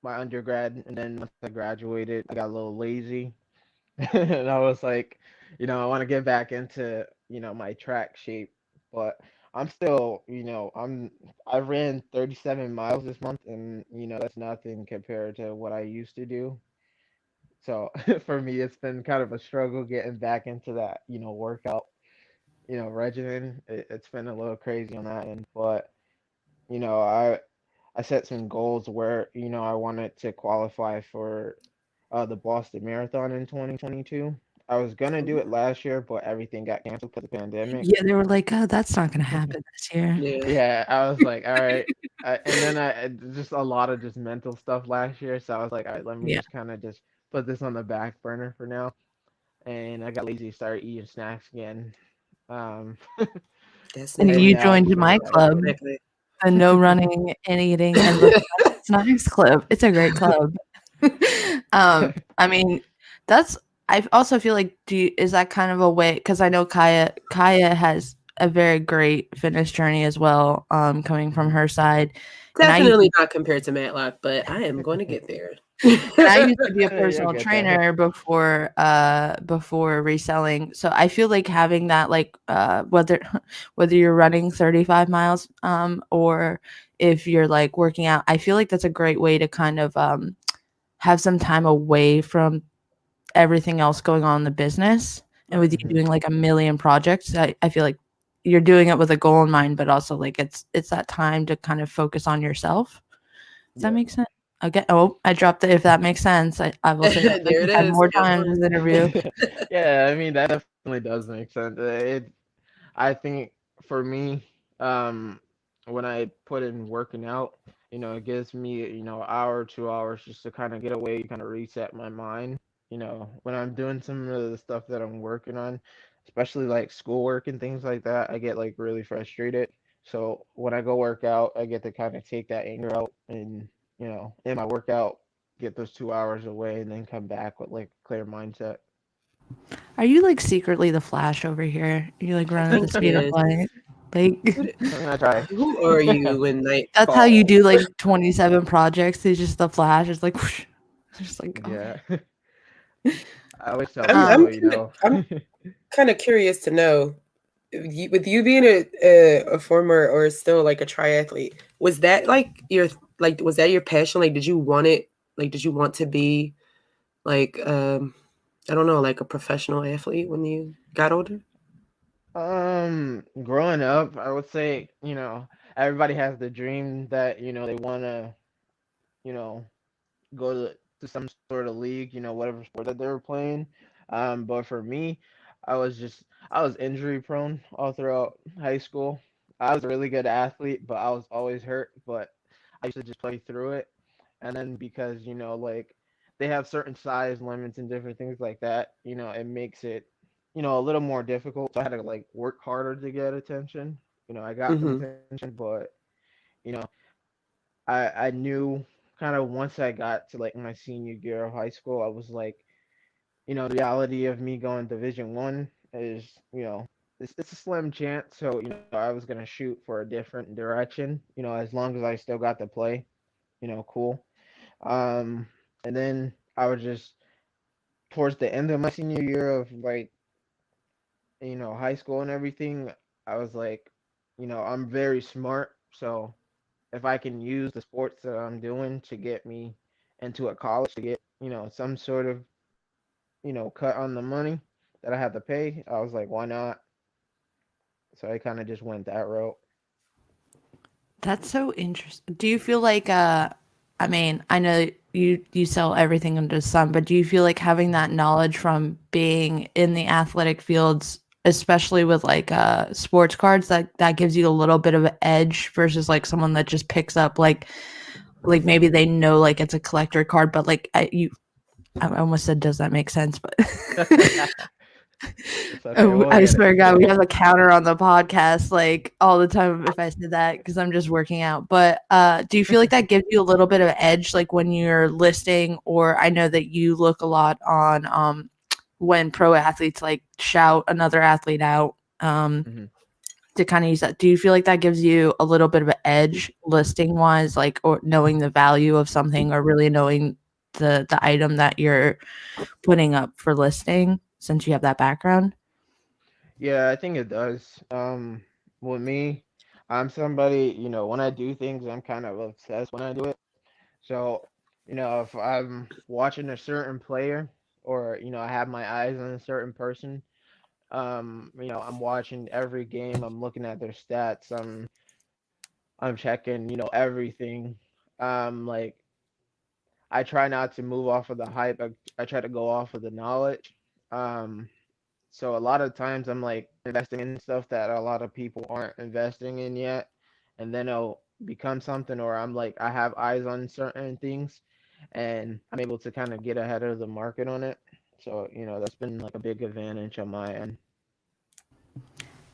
Speaker 4: my undergrad, and then once I graduated, I got a little lazy, and I was like, I want to get back into, my track shape, but I'm still, I ran 37 miles this month, and that's nothing compared to what I used to do. So for me, it's been kind of a struggle getting back into that, workout, regimen. It's been a little crazy on that end, but you know, I set some goals where, I wanted to qualify for the Boston Marathon in 2022. I was gonna do it last year, but everything got canceled because of the pandemic.
Speaker 2: Yeah, they were like, oh, that's not going to happen this year.
Speaker 3: Yeah.
Speaker 4: Yeah, I was like, all right. And then just a lot of just mental stuff last year, so I was like, all right, let me
Speaker 2: Yeah.
Speaker 4: just kind of just put this on the back burner for now. And I got lazy, started eating snacks again. Um,
Speaker 3: That's
Speaker 2: And
Speaker 4: and
Speaker 2: you
Speaker 3: nasty.
Speaker 4: now
Speaker 2: joined
Speaker 4: it's been
Speaker 2: my
Speaker 4: like,
Speaker 2: club,
Speaker 3: Exactly.
Speaker 2: the no running and eating and the snacks club. It's a great club. I mean, that's. I also feel like, is that kind of a way? Because I know Kiaya has a very great fitness journey as well, coming from her side. And I used
Speaker 3: Definitely not compared to Matlock, but I am going to get there.
Speaker 2: And I used to be a
Speaker 4: yeah, you'll
Speaker 2: personal
Speaker 4: get there.
Speaker 2: trainer before reselling. So I feel like having that, like, whether you're running 35 miles or if you're like working out, I feel like that's a great way to kind of have some time away from everything else going on in the business. And with you
Speaker 4: Mhm.
Speaker 2: doing like a million projects, I feel like you're doing it with a goal in mind, but also like it's that time to kind of focus on yourself. Does that
Speaker 4: Yeah.
Speaker 2: make sense? Okay. Oh, I dropped it. If that makes sense, I will say that like
Speaker 3: There it
Speaker 2: 10
Speaker 3: is.
Speaker 2: more
Speaker 3: Guess
Speaker 2: times
Speaker 3: what?
Speaker 2: in this interview.
Speaker 4: Yeah, I mean that definitely does make sense. I think for me, when I put in working out, it gives me, an hour, 2 hours just to kind of get away, kind of reset my mind. When I'm doing some of the stuff that I'm working on, especially like schoolwork and things like that, I get like really frustrated. So when I go work out, I get to kind of take that anger out and, in my workout, get those 2 hours away and then come back with like clear mindset.
Speaker 2: Are you like secretly the Flash over here? You like run at the
Speaker 3: think
Speaker 2: speed of
Speaker 3: yes.
Speaker 2: light? Like
Speaker 4: I'm gonna try.
Speaker 3: Who are you when night
Speaker 2: that's how you
Speaker 3: falls?
Speaker 2: do like 27 projects. It's just the Flash. It's like whoosh. Just like
Speaker 4: Yeah.
Speaker 2: okay.
Speaker 4: I always tell
Speaker 3: I'm
Speaker 4: people,
Speaker 3: I'm kind of curious to know, with you being a former or still like a triathlete, was that was that your passion? Like, did you want it? Like, did you want to be like I don't know, like a professional athlete when you got older?
Speaker 4: growing up, I would say, everybody has the dream that, they wanna, you know, go to some sort of league, whatever sport that they were playing. But for me, I was injury prone all throughout high school. I was a really good athlete, but I was always hurt. But I used to just play through it. And then because, like they have certain size limits and different things like that, it makes it, a little more difficult. So I had to like work harder to get attention. I got some
Speaker 3: Mm-hmm.
Speaker 4: attention, but you know, I knew kind of once I got to like my senior year of high school, I was like, the reality of me going Division 1 is, it's a slim chance. So, I was gonna shoot for a different direction, as long as I still got to play, cool. Um, and then I was just towards the end of my senior year of like, high school and everything, I was like, I'm very smart, so if I can use the sports that I'm doing to get me into a college to get, some sort of, cut on the money that I have to pay, I was like, why not? So I kind of just went that route.
Speaker 2: That's so interesting. Do you feel like I mean, I know you sell everything under the sun, but do you feel like having that knowledge from being in the athletic fields, especially with like sports cards, that gives you a little bit of an edge versus like someone that just picks up like maybe they know like it's a collector card, but like I almost said, does that make sense? But
Speaker 4: It's okay. We'll
Speaker 2: I
Speaker 4: get
Speaker 2: swear to
Speaker 4: it.
Speaker 2: God, we have a counter on the podcast like all the time if I said that because I'm just working out. But do you feel like that gives you a little bit of edge, like when you're listing? Or I know that you look a lot on when pro athletes like shout another athlete out
Speaker 4: Mhm.
Speaker 2: to kind of use that. Do you feel like that gives you a little bit of an edge listing wise, like or knowing the value of something or really knowing the item that you're putting up for listing since you have that background?
Speaker 4: Yeah, I think it does. With me, I'm somebody, when I do things, I'm kind of obsessed when I do it. So, if I'm watching a certain player or, I have my eyes on a certain person, I'm watching every game, I'm looking at their stats, I'm checking, everything. Like I try not to move off of the hype. I try to go off of the knowledge. Um, so a lot of times I'm like investing in stuff that a lot of people aren't investing in yet, and then it'll become something, or I'm like I have eyes on certain things, and I'm able to kind of get ahead of the market on it. So that's been like a big advantage on my end.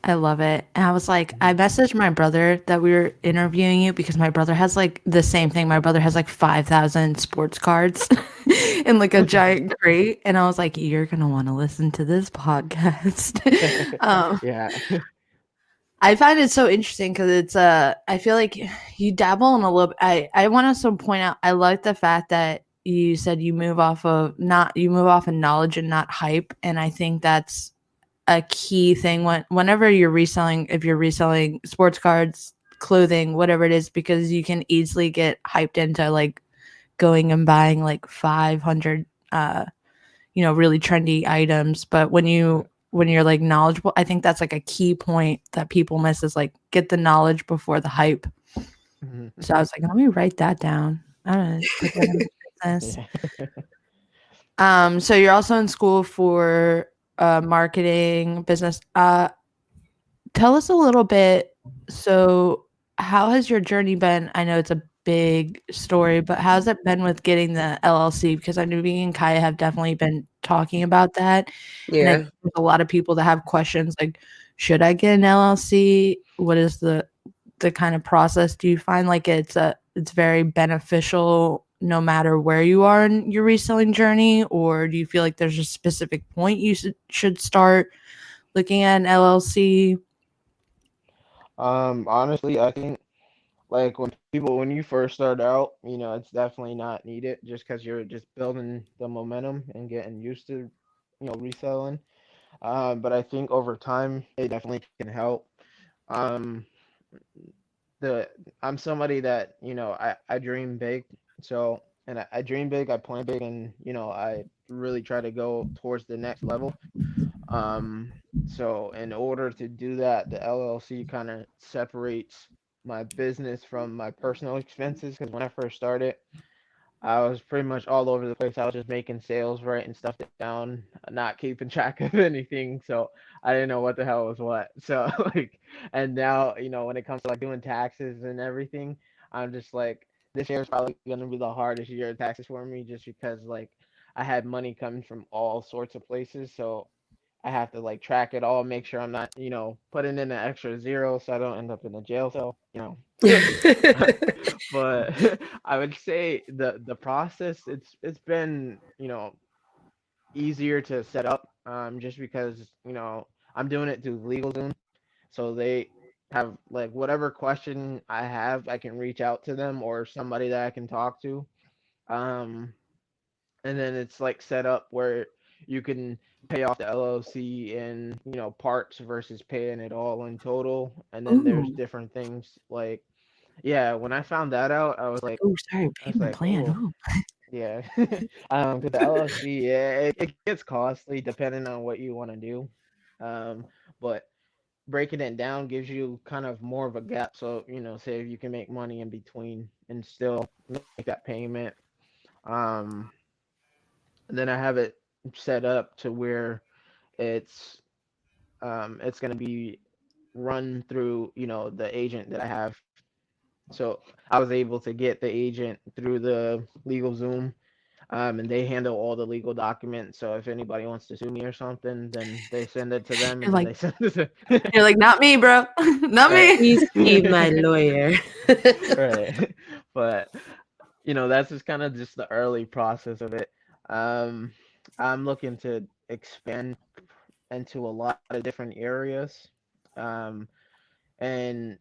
Speaker 2: I love it. And I was like, I messaged my brother that we were interviewing you because my brother has like the same thing. My brother has like 5,000 sports cards in like a giant crate. And I was like, you're going to want to listen to this podcast.
Speaker 4: Yeah.
Speaker 2: I find it so interesting because it's I feel like you dabble in a little. I want to also point out I like the fact that you said you move off of knowledge and not hype, and I think that's a key thing whenever you're reselling, if you're reselling sports cards, clothing, whatever it is, because you can easily get hyped into like going and buying like 500 really trendy items. But when you're like knowledgeable, I think that's like a key point that people miss is like get the knowledge before the hype.
Speaker 4: Mhm.
Speaker 2: So I was like, let me write that down. I'm gonna put that in the business.
Speaker 4: Yeah.
Speaker 2: So you're also in school for marketing business. Tell us a little bit. So, how has your journey been? I know it's a big story, but how's it been with getting the LLC? Because I know me and Kiaya have definitely been talking about that. And I
Speaker 3: Yeah.
Speaker 2: think there's a lot of people that have questions like, should I get an LLC? What is the kind of process? Do you find like it's very beneficial no matter where you are in your reselling journey, or do you feel like there's a specific point you should start looking at an LLC?
Speaker 4: Honestly, I think like when you first start out, it's definitely not needed just because you're just building the momentum and getting used to, reselling. But I think over time it definitely can help. Um, the I'm somebody that I dream big, so and I dream big, I plan big, and I really try to go towards the next level. Um, so in order to do that, the LLC kind of separates my business from my personal expenses because when I first started, I was pretty much all over the place. I was just making sales, writing stuff down, not keeping track of anything. So I didn't know what the hell was what. So like, and now, when it comes to like doing taxes and everything, I'm just like, this year is probably gonna be the hardest year of taxes for me just because like I had money coming from all sorts of places. So I have to like track it all, make sure I'm not, putting in an extra zero so I don't end up in a jail cell. But I would say the process it's been easier to set up just because I'm doing it through LegalZoom, so they have like whatever question I have I can reach out to them or somebody that I can talk to, um and then it's like set up where you can pay off the LLC in parts versus paying it all in total, and then there's
Speaker 2: Ooh,
Speaker 4: different things like yeah, when I found that out,
Speaker 2: oh, sorry,
Speaker 4: I was
Speaker 2: payment
Speaker 4: like,
Speaker 2: plan.
Speaker 4: oh,
Speaker 2: Ooh.
Speaker 4: yeah. 'Cause the LLC, yeah, it gets costly depending on what you want to do. Um, but breaking it down gives you kind of more of a gap. So, say if you can make money in between and still make that payment. Um, and then I have it set up to where it's it's gonna be run through, the agent that I have. So I was able to get the agent through the LegalZoom, and they handle all the legal documents. So if anybody wants to sue me or something, then they send it to them,
Speaker 2: You're
Speaker 4: and then
Speaker 2: like,
Speaker 4: they send it to
Speaker 2: you're like, not me, bro. Not
Speaker 4: right,
Speaker 2: me.
Speaker 3: Please be my lawyer.
Speaker 4: right. But that's just kind of just the early process of it. Um, I'm looking to expand into a lot of different areas. Um, and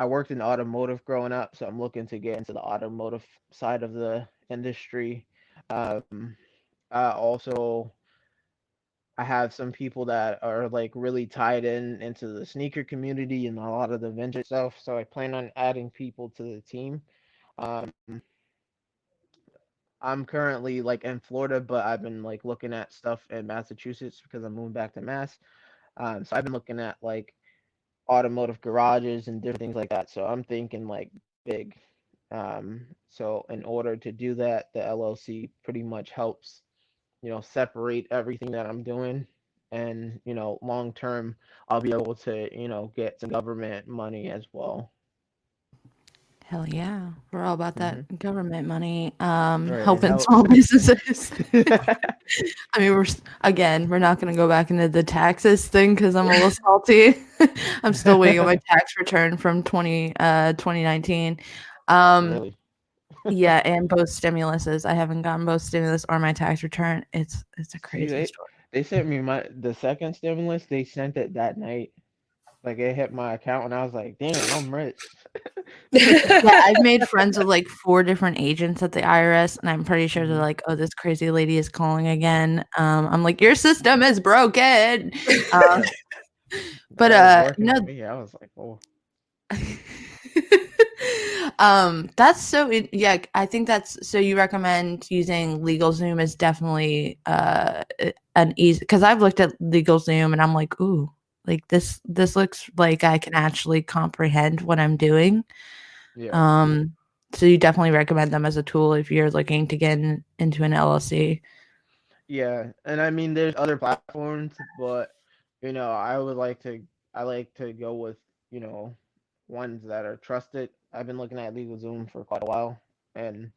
Speaker 4: I worked in automotive growing up, so I'm looking to get into the automotive side of the industry. Um, I also I have some people that are like really tied into the sneaker community and a lot of the vintage stuff, so I plan on adding people to the team. Um, I'm currently like in Florida, but I've been like looking at stuff in Massachusetts because I'm moving back to Mass. So I've been looking at like automotive garages and different things like that. So I'm thinking like big. So in order to do that, the LLC pretty much helps, separate everything that I'm doing. And, long term, I'll be able to, get some government money as well.
Speaker 2: Hell yeah. We're all about that
Speaker 4: Hmm.
Speaker 2: government money,
Speaker 4: Right. It
Speaker 2: helping
Speaker 4: helps.
Speaker 2: small businesses. I mean, we're not going to go back into the taxes thing because I'm a little salty. I'm still waiting on my tax return from 2019. Um,
Speaker 4: Really.
Speaker 2: yeah, and both stimuluses. I haven't gotten both stimulus or my tax return. It's a
Speaker 4: See,
Speaker 2: crazy story.
Speaker 4: they sent me the second stimulus. They sent it that night. Like it hit my account, and I was like, "Damn, I'm rich."
Speaker 2: Yeah, I've made friends with like 4 different agents at the IRS, and I'm pretty sure they're
Speaker 4: Hmm.
Speaker 2: like, "Oh, this crazy lady is calling again." I'm like, "Your system is broken." Um,
Speaker 4: Right.
Speaker 2: but
Speaker 4: That was working
Speaker 2: no.
Speaker 4: for me. I was like, "Oh,
Speaker 2: That's so yeah, I think that's so you recommend using LegalZoom is definitely an easy because I've looked at LegalZoom and I'm like, ooh, like this looks like I can actually comprehend what I'm doing.
Speaker 4: yeah."
Speaker 2: Um, so you definitely recommend them as a tool if you're looking to get into an LLC.
Speaker 4: Yeah, and I mean, there's other platforms, but I like to go with you know ones that are trusted. I've been looking at LegalZoom for quite a while, and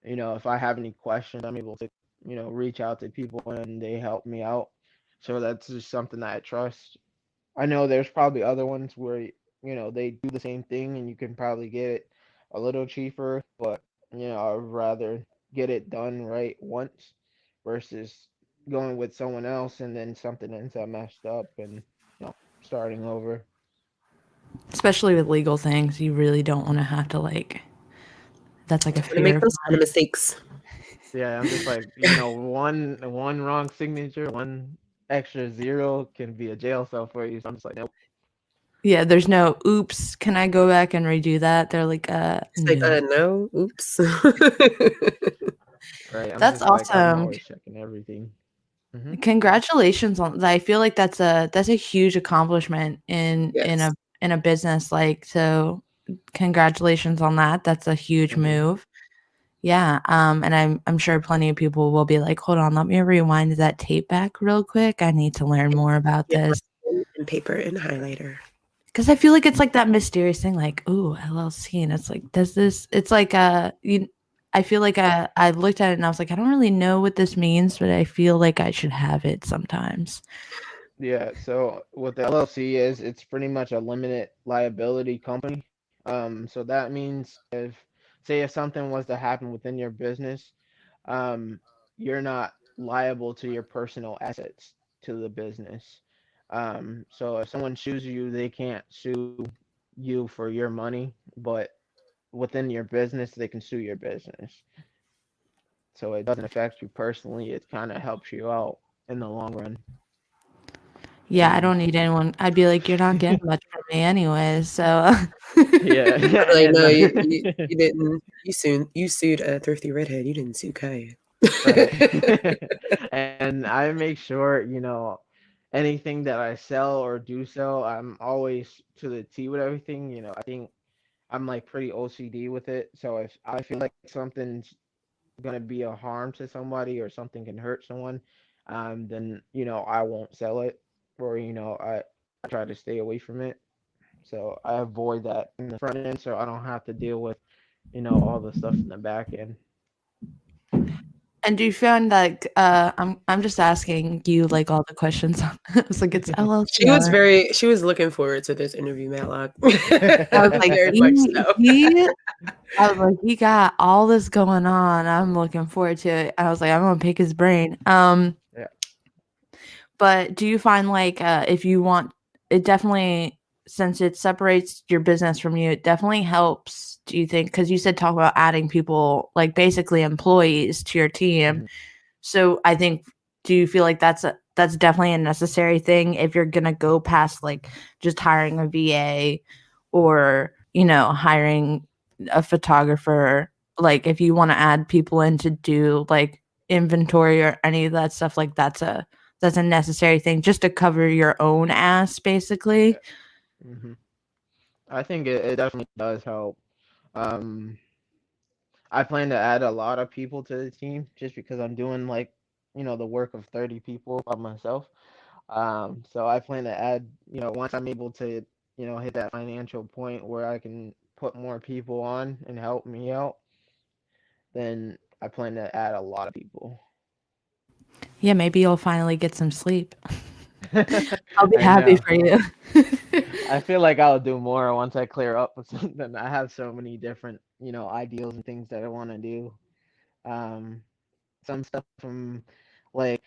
Speaker 4: if I have any questions, I'm able to reach out to people and they help me out. So that's just something that I trust. I know there's probably other ones where they do the same thing and you can probably get it a little cheaper, but I'd rather get it done right once versus going with someone else and then something ends up messed up and starting over.
Speaker 2: Especially with legal things, you really don't want to have to like. That's like a
Speaker 3: Want to make
Speaker 2: fear of
Speaker 3: those kind
Speaker 2: mine.
Speaker 3: of mistakes.
Speaker 4: Yeah, I'm just like, one wrong signature, one extra zero can be a jail cell for you. So I'm just like, nope.
Speaker 2: Yeah, there's no oops. Can I go back and redo that? They're like,
Speaker 3: It's like,
Speaker 2: no.
Speaker 3: no, oops.
Speaker 4: Right. I'm
Speaker 2: That's
Speaker 4: just like, I'm
Speaker 2: awesome.
Speaker 4: always checking everything. Hmm.
Speaker 2: Congratulations on that. I feel like that's a huge accomplishment
Speaker 3: Yes.
Speaker 2: in a business. Like, so congratulations on that. That's a huge
Speaker 4: Hmm.
Speaker 2: move. Yeah. And I'm sure plenty of people will be like, hold on, let me rewind that tape back real quick. I need to learn more about
Speaker 3: Yeah,
Speaker 2: this.
Speaker 3: and paper and highlighter.
Speaker 2: Because I feel like it's like that mysterious thing, like, ooh, LLC. And it's like, does this, it's like, I feel like I looked at it and I was like, I don't really know what this means, but I feel like I should have it sometimes.
Speaker 4: Yeah. So what the LLC is, it's pretty much a limited liability company. So that means if something was to happen within your business, um, you're not liable to your personal assets to the business. So if someone sues you, they can't sue you for your money, but within your business, they can sue your business. So it doesn't affect you personally. It kind of helps you out in the long run.
Speaker 2: Yeah, I
Speaker 4: Um,
Speaker 2: don't need anyone. I'd be like, you're not getting much from me anyways. So
Speaker 4: yeah,
Speaker 3: Like,
Speaker 4: and
Speaker 3: no, you didn't. You sued a thrifty redhead. You didn't sue Kiaya.
Speaker 4: right. And I make sure, anything that I sell or do sell, I'm always to the T with everything. I think I'm like pretty OCD with it. So if I feel like something's gonna be a harm to somebody or something can hurt someone, then I won't sell it, or I try to stay away from it. So I avoid that in the front end, so I don't have to deal with all the stuff in the back end.
Speaker 2: and do you find like I'm just asking you like all the questions. It's like it's LLC.
Speaker 3: She was looking forward to this interview, Matlock.
Speaker 2: I was like,
Speaker 3: Very much so.
Speaker 2: I was like, he got all this going on. I'm looking forward to it. I was like, I'm gonna pick his brain.
Speaker 4: Yeah.
Speaker 2: But do you find like if you want it definitely since it separates your business from you, it definitely helps, do you think? Because you said talk about adding people, like basically employees to your team.
Speaker 4: Mhm.
Speaker 2: So I think do you feel like that's definitely a necessary thing if you're gonna go past like just hiring a VA or hiring a photographer, like if you want to add people in to do like inventory or any of that stuff, like that's a necessary thing just to cover your own ass basically.
Speaker 4: Hmm. I think it definitely does help. Um, I plan to add a lot of people to the team just because I'm doing like, the work of 30 people by myself. So I plan to add, once I'm able to, hit that financial point where I can put more people on and help me out, then I plan to add a lot of people.
Speaker 2: Yeah, maybe you'll finally get some sleep. I'll be
Speaker 4: I
Speaker 2: happy
Speaker 4: know.
Speaker 2: for you.
Speaker 4: I feel like I'll do more once I clear up with something. I have so many different, ideals and things that I want to do. Um, some stuff from like,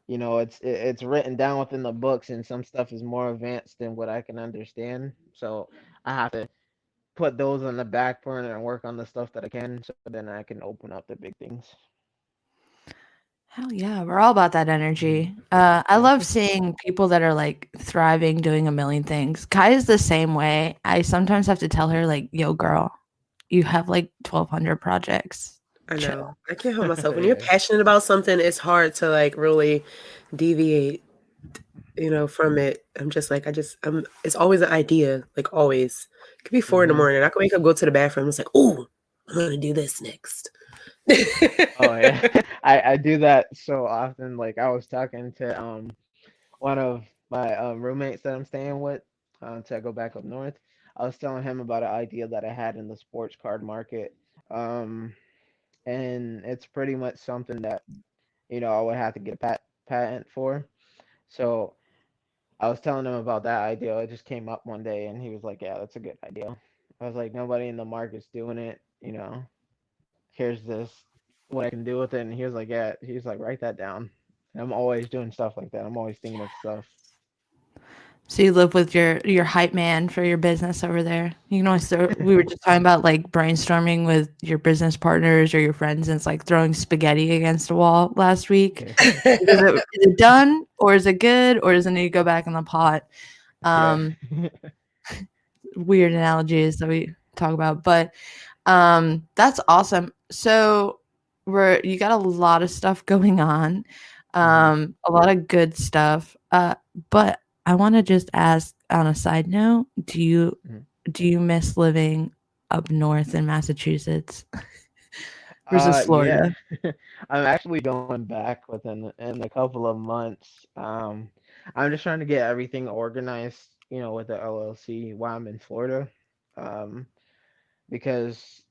Speaker 4: it's written down within the books, and some stuff is more advanced than what I can understand. So I have to put those on the back burner and work on the stuff that I can, so then I can open up the big things.
Speaker 2: Hell yeah, we're all about that energy. I
Speaker 4: Yeah.
Speaker 2: love seeing people that are like thriving, doing a million things. Kai is the same way. I sometimes have to tell her like, "Yo, girl, you have like 1,200 projects.
Speaker 3: I
Speaker 2: Chill."
Speaker 3: know. I can't help myself. When you're
Speaker 4: Yeah.
Speaker 3: passionate about something, it's hard to like really deviate, from it. I'm just like, it's always an idea, like always. It could be 4 in the
Speaker 4: Hmm.
Speaker 3: morning. I can wake up, go to the bathroom. It's like, oh, I'm going to do this next.
Speaker 4: Oh yeah. I do that so often. Like I was talking to one of my roommates that I'm staying with, to go back up north. I was telling him about an idea that I had in the sports card market. Um, and it's pretty much something that, I would have to get a patent for. So I was telling him about that idea. It just came up one day and he was like, "Yeah, that's a good idea." I was like, "Nobody in the market's doing it. here's this, what I can do with it. And he was like, yeah, he's like, write that down. And I'm always doing stuff like that. I'm always thinking of stuff.
Speaker 2: So you live with your hype man for your business over there. You can always we were just talking about like brainstorming with your business partners or your friends, and it's like throwing spaghetti against a wall last week. Is it done, or is it good, or does it need to go back in the pot? Weird analogies that we talk about, but that's awesome. So you got a lot of stuff going on, a lot of good stuff, but I want to just ask on a side note, do you miss living up north in Massachusetts versus Florida?
Speaker 4: Yeah. I'm actually going back in a couple of months. I'm just trying to get everything organized, with the LLC while I'm in Florida. Because,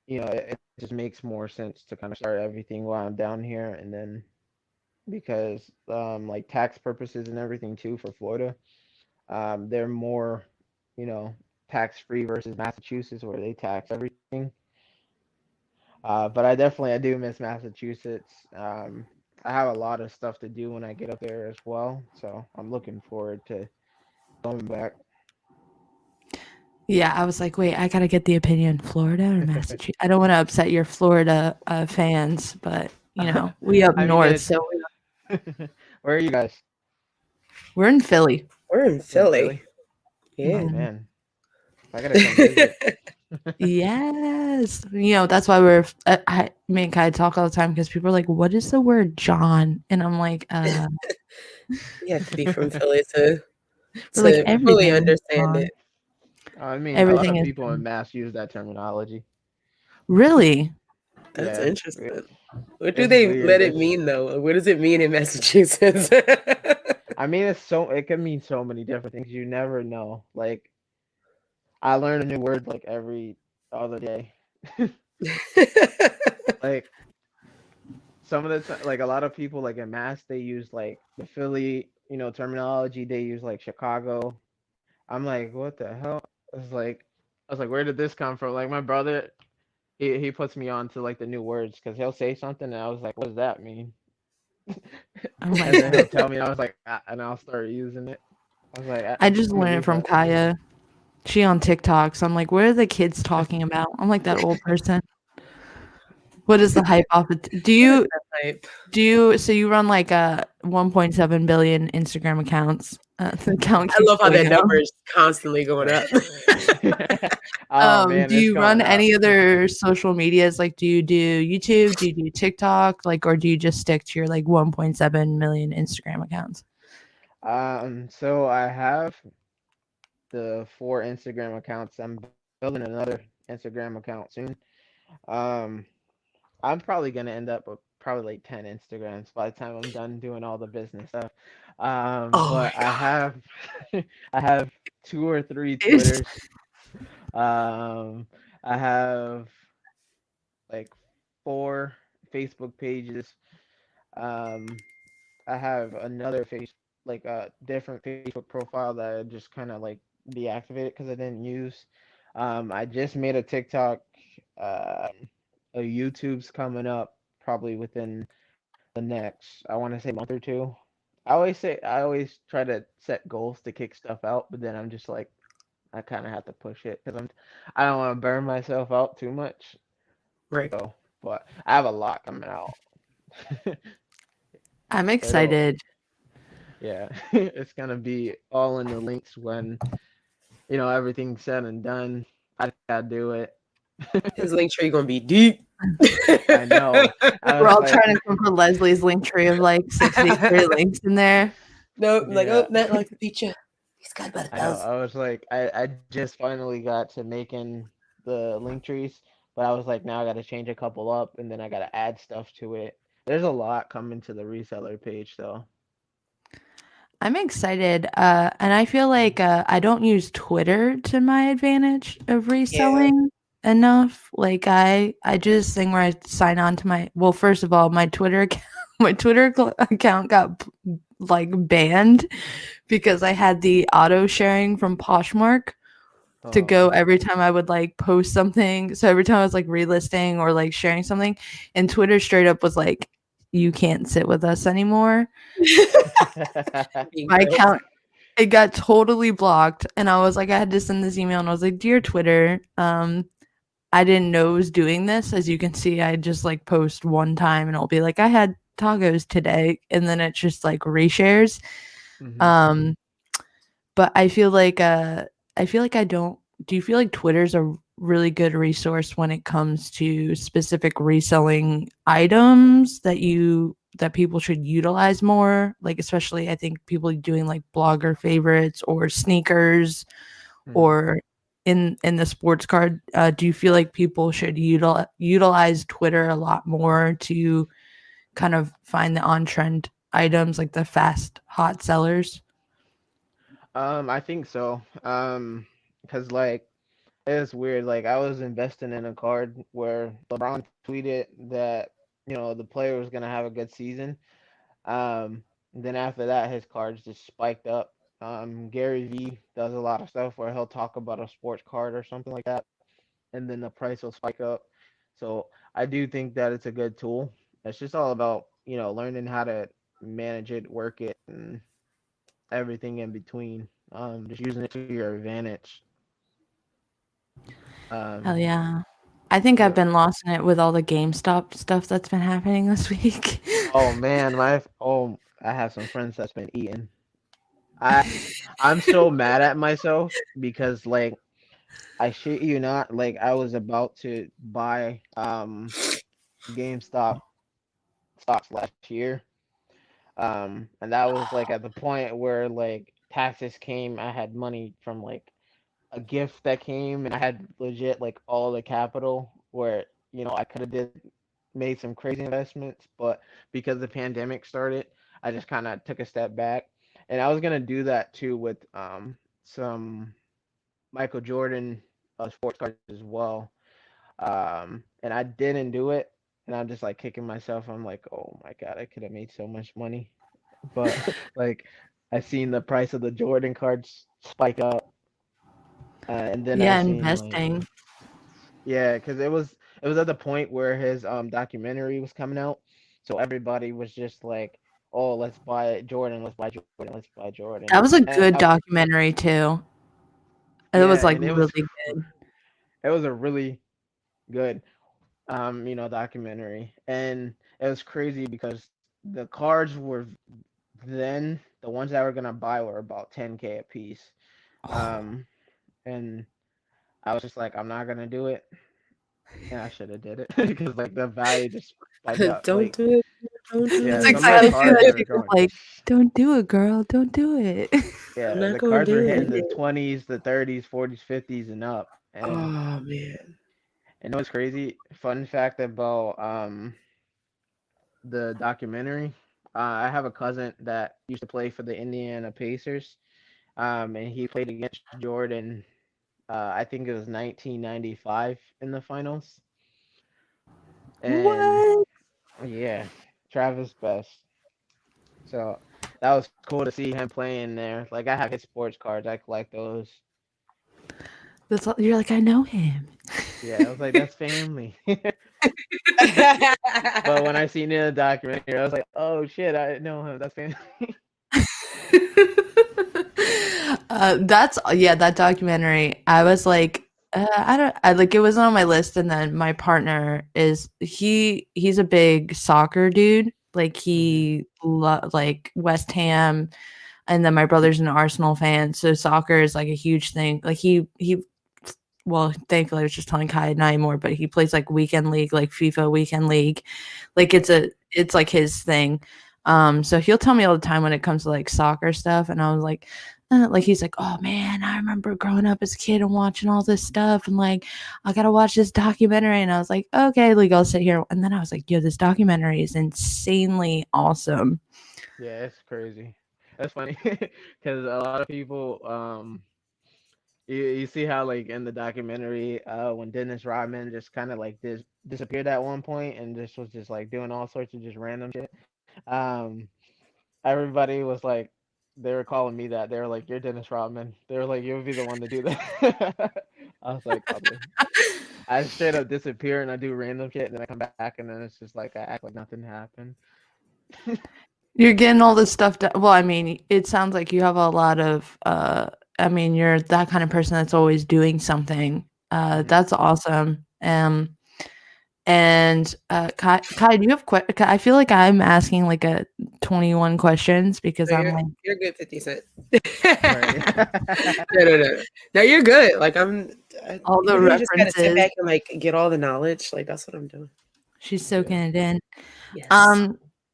Speaker 4: it just makes more sense to kind of start everything while I'm down here, and then because like tax purposes and everything too for Florida, they're more, you know, tax free versus Massachusetts where they tax everything. But I do miss Massachusetts. I have a lot of stuff to do when I get up there as well, so I'm looking forward to going back.
Speaker 2: Yeah, I was like, wait, I gotta get the opinion, Florida or Massachusetts. I don't want to upset your Florida fans, but we up
Speaker 4: I mean,
Speaker 2: north,
Speaker 4: it's
Speaker 2: so
Speaker 4: where are you guys?
Speaker 2: we're in Philly.
Speaker 3: We're in
Speaker 4: In
Speaker 3: Philly. Yeah.
Speaker 4: Oh man, I gotta come visit.
Speaker 2: Yes, that's why me and Kai talk all the time because people are like, "What is the word Jawn?" And I'm like,
Speaker 3: You have to be from Philly to
Speaker 2: like,
Speaker 3: fully
Speaker 2: everything is
Speaker 3: understand
Speaker 2: Jawn.
Speaker 3: it.
Speaker 4: I mean, a lot
Speaker 2: Everything
Speaker 4: of
Speaker 2: is
Speaker 4: people in Mass use that terminology.
Speaker 2: really.
Speaker 3: That's
Speaker 4: Yeah,
Speaker 3: interesting. What do
Speaker 4: it's
Speaker 3: they
Speaker 4: weird.
Speaker 3: let it mean though? What does it mean in Massachusetts?
Speaker 4: I mean, it can mean so many different things. You never know. Like, I learn a new word like every other day. Like some of the time, like a lot of people like in Mass, they use like the Philly, terminology. They use like Chicago. I'm like, what the hell? I was like, where did this come from? Like my brother, he puts me on to like the new words because he'll say something and I was like, what does that mean?
Speaker 2: Oh my
Speaker 4: And then he'll
Speaker 2: god!
Speaker 4: tell me, I was like, and I'll start using it. I was like,
Speaker 2: I just
Speaker 4: I'm gonna
Speaker 2: learned
Speaker 4: do
Speaker 2: it from
Speaker 4: that.
Speaker 2: Kaya. She on TikTok, so I'm like, what are the kids talking about? I'm like that old person. What is the hype off it?
Speaker 3: What is that hype?
Speaker 2: So you run like 1.7 billion Instagram accounts. The account
Speaker 3: I
Speaker 2: keeps
Speaker 3: love how
Speaker 2: going
Speaker 3: that
Speaker 2: up.
Speaker 3: number is constantly going up.
Speaker 4: Oh man,
Speaker 2: Do
Speaker 4: it's
Speaker 2: you
Speaker 4: going
Speaker 2: run
Speaker 4: up.
Speaker 2: any other social medias? Like, do you do YouTube? Do you do TikTok? Like, or do you just stick to your like 1.7 million Instagram accounts?
Speaker 4: So I have the 4 Instagram accounts. I'm building another Instagram account soon. Um, I'm probably gonna end up with probably like 10 Instagrams by the time I'm done doing all the business stuff.
Speaker 3: Oh my
Speaker 4: But I
Speaker 3: god.
Speaker 4: have I have 2 or 3
Speaker 2: It's-
Speaker 4: Twitters. Um, I have like 4 Facebook pages. Um, I have another like a different Facebook profile that I just kind of like deactivated because I didn't use. I just made a TikTok. A YouTube's coming up probably within the next, I want to say, month or two. I always try to set goals to kick stuff out, but then I'm just like, I kind of have to push it because I don't want to burn myself out too much.
Speaker 3: Right.
Speaker 4: So, but I have a lot coming out.
Speaker 2: I'm
Speaker 4: It'll,
Speaker 2: excited.
Speaker 4: yeah, it's gonna be all in the links when everything's said and done. I gotta do it.
Speaker 3: His link tree gonna be deep.
Speaker 4: I know. I
Speaker 2: We're
Speaker 4: was
Speaker 2: all
Speaker 4: like,
Speaker 2: trying to come for Leslie's link tree of like 63 links in there.
Speaker 3: Nope. I'm like,
Speaker 4: yeah,
Speaker 3: oh, Matlock beat you. He's got about
Speaker 4: I know.
Speaker 3: 1,000.
Speaker 4: I was like, I just finally got to making the link trees, but I was like, now I got to change a couple up, and then I got to add stuff to it. There's a lot coming to the reseller page, though.
Speaker 2: I'm excited. And I feel like I don't use Twitter to my advantage of reselling enough. Like I do this thing where I sign on to well, first of all, my Twitter account, account got like banned because I had the auto sharing from Poshmark to go
Speaker 4: Oh.
Speaker 2: every time I would like post something. So every time I was like relisting or like sharing something, and Twitter straight up was like, "You can't sit with us anymore." My account, it got totally blocked, and I was like, I had to send this email, and I was like, "Dear Twitter, I didn't know it was doing this. As you can see, I just like post one time, and it'll be like, I had tacos today, and then it just like reshares."
Speaker 4: Mhm.
Speaker 2: Um, but I feel like I don't. Do you feel like Twitter's a really good resource when it comes to specific reselling items that people should utilize more? Like especially I think people doing like blogger favorites or sneakers
Speaker 4: Mhm.
Speaker 2: or in the sports card. Do you feel like people should utilize Twitter a lot more to kind of find the on trend items like the fast hot sellers?
Speaker 4: I think so. Cause like it's weird. Like I was investing in a card where LeBron tweeted that the player was gonna have a good season. Then after that, his cards just spiked up. Gary V does a lot of stuff where he'll talk about a sports card or something like that, and then the price will spike up. So I do think that it's a good tool. It's just all about learning how to manage it, work it, and everything in between. Just using it to your advantage.
Speaker 2: Hell
Speaker 4: Um,
Speaker 2: yeah. I think I've
Speaker 4: yeah.
Speaker 2: been lost in it with all the GameStop stuff that's been happening this week.
Speaker 4: Oh man, I have some friends that's been eating. I I'm so mad at myself because like I shit you not, like I was about to buy GameStop stocks last year. And that was like at the point where like taxes came, I had money from like a gift that came and I had legit like all the capital where I could have did made some crazy investments, but because the pandemic started, I just kind of took a step back. And I was gonna do that too with some Michael Jordan sports cards as well. And I didn't do it, and I'm just like kicking myself. I'm like, oh my god, I could have made so much money, but like I seen the price of the Jordan cards spike up, and then I
Speaker 2: Yeah,
Speaker 4: seen like
Speaker 2: investing.
Speaker 4: yeah, because it was at the point where his documentary was coming out, so everybody was just like, oh, let's buy Jordan, let's buy Jordan, let's buy Jordan,
Speaker 2: That was a
Speaker 4: and
Speaker 2: good documentary too. It
Speaker 4: yeah,
Speaker 2: was like
Speaker 4: and it was
Speaker 2: really good.
Speaker 4: it was a really good documentary, and it was crazy because the cards were then the ones that were gonna buy were about 10K a piece, um, and I was just like, I'm not gonna do it, and I should have did it because like the value just spiked up.
Speaker 3: Don't
Speaker 4: Like
Speaker 3: do it. Don't do
Speaker 2: It's
Speaker 4: yeah,
Speaker 3: it.
Speaker 4: some of the
Speaker 2: exciting too
Speaker 4: cards
Speaker 2: that
Speaker 4: are
Speaker 2: people
Speaker 4: going.
Speaker 2: like, don't do it, girl, don't do it.
Speaker 3: I'm
Speaker 4: Yeah,
Speaker 3: not
Speaker 4: the
Speaker 3: gonna
Speaker 4: cards were
Speaker 3: do
Speaker 4: hitting the
Speaker 3: it.
Speaker 4: 20s, the 30s, 40s, 50s, and up.
Speaker 3: Oh man.
Speaker 4: And it was crazy. Fun fact about the documentary. I have a cousin that used to play for the Indiana Pacers. And he played against Jordan. I think it was 1995 in the finals. And
Speaker 2: What?
Speaker 4: yeah, Travis Best. So that was cool to see him playing there. Like I have his sports cards. I collect those.
Speaker 2: That's all, you're like, I know him.
Speaker 4: Yeah, I was like, that's family. But when I seen it in the documentary, I was like, oh shit, I know him. That's family.
Speaker 2: That's yeah, that documentary. I was like, I don't, I like it wasn't on my list, and then my partner he's a big soccer dude. Like
Speaker 4: Hmm.
Speaker 2: like West Ham, and then my brother's an Arsenal fan, so soccer is like a huge thing. Like he well, thankfully I was just telling Kai not anymore, but he plays like weekend league, like FIFA weekend league. Like it's like his thing. So he'll tell me all the time when it comes to like soccer stuff, and I was like he's like, oh man, I remember growing up as a kid and watching all this stuff, and like I gotta watch this documentary, and I was like, okay, like I'll sit here, and then I was like, yo, this documentary is insanely awesome.
Speaker 4: Yeah, it's crazy. That's funny because a lot of people, you see how like in the documentary, when Dennis Rodman just kind of like disappeared at one point and just was just like doing all sorts of just random shit. Um, everybody was like they were calling me that. They were like, "You're Dennis Rodman." They were like, "You'll be the one to do that." I was like, "Okay." I straight up disappear and I do random shit, and then I come back, and then it's just like I act like nothing happened.
Speaker 2: You're getting all this stuff done. Well, I mean, it sounds like you have a lot of I mean, you're that kind of person that's always doing something. That's awesome. And Kai, do you have I feel like I'm asking like a 21 questions because
Speaker 3: No,
Speaker 2: I'm like,
Speaker 3: you're good, 50 Cent.
Speaker 4: Right.
Speaker 3: No. No, you're good. Like
Speaker 2: all the
Speaker 3: you just gotta sit
Speaker 2: references.
Speaker 3: back and like get all the knowledge. Like that's what I'm doing.
Speaker 2: She's soaking it in.
Speaker 3: Yes.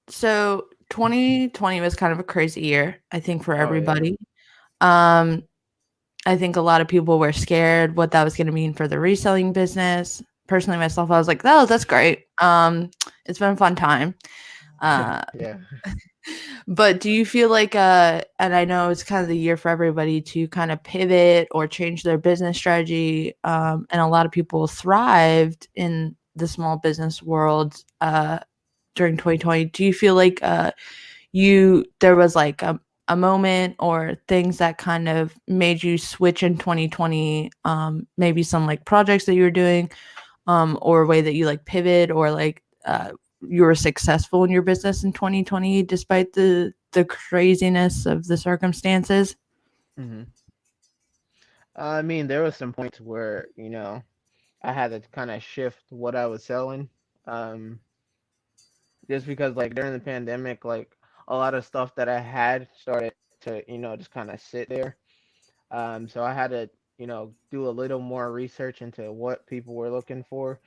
Speaker 2: So 2020 was kind of a crazy year, I think, for
Speaker 4: Oh, yeah.
Speaker 2: everybody. I think a lot of people were scared what that was going to mean for the reselling business. Personally, myself, I was like, "Oh, that's great. It's been a fun time."
Speaker 4: Yeah.
Speaker 2: But do you feel like, and I know it's kind of the year for everybody to kind of pivot or change their business strategy, and a lot of people thrived in the small business world during 2020. Do you feel like there was like a moment or things that kind of made you switch in 2020, maybe some like projects that you were doing, or a way that you like pivot, or like you were successful in your business in 2020 despite the craziness of the circumstances?
Speaker 4: hmm I mean, there was some points where I had to kind of shift what I was selling, um, just because like during the pandemic, like a lot of stuff that I had started to just kind of sit there. So I had to do a little more research into what people were looking for.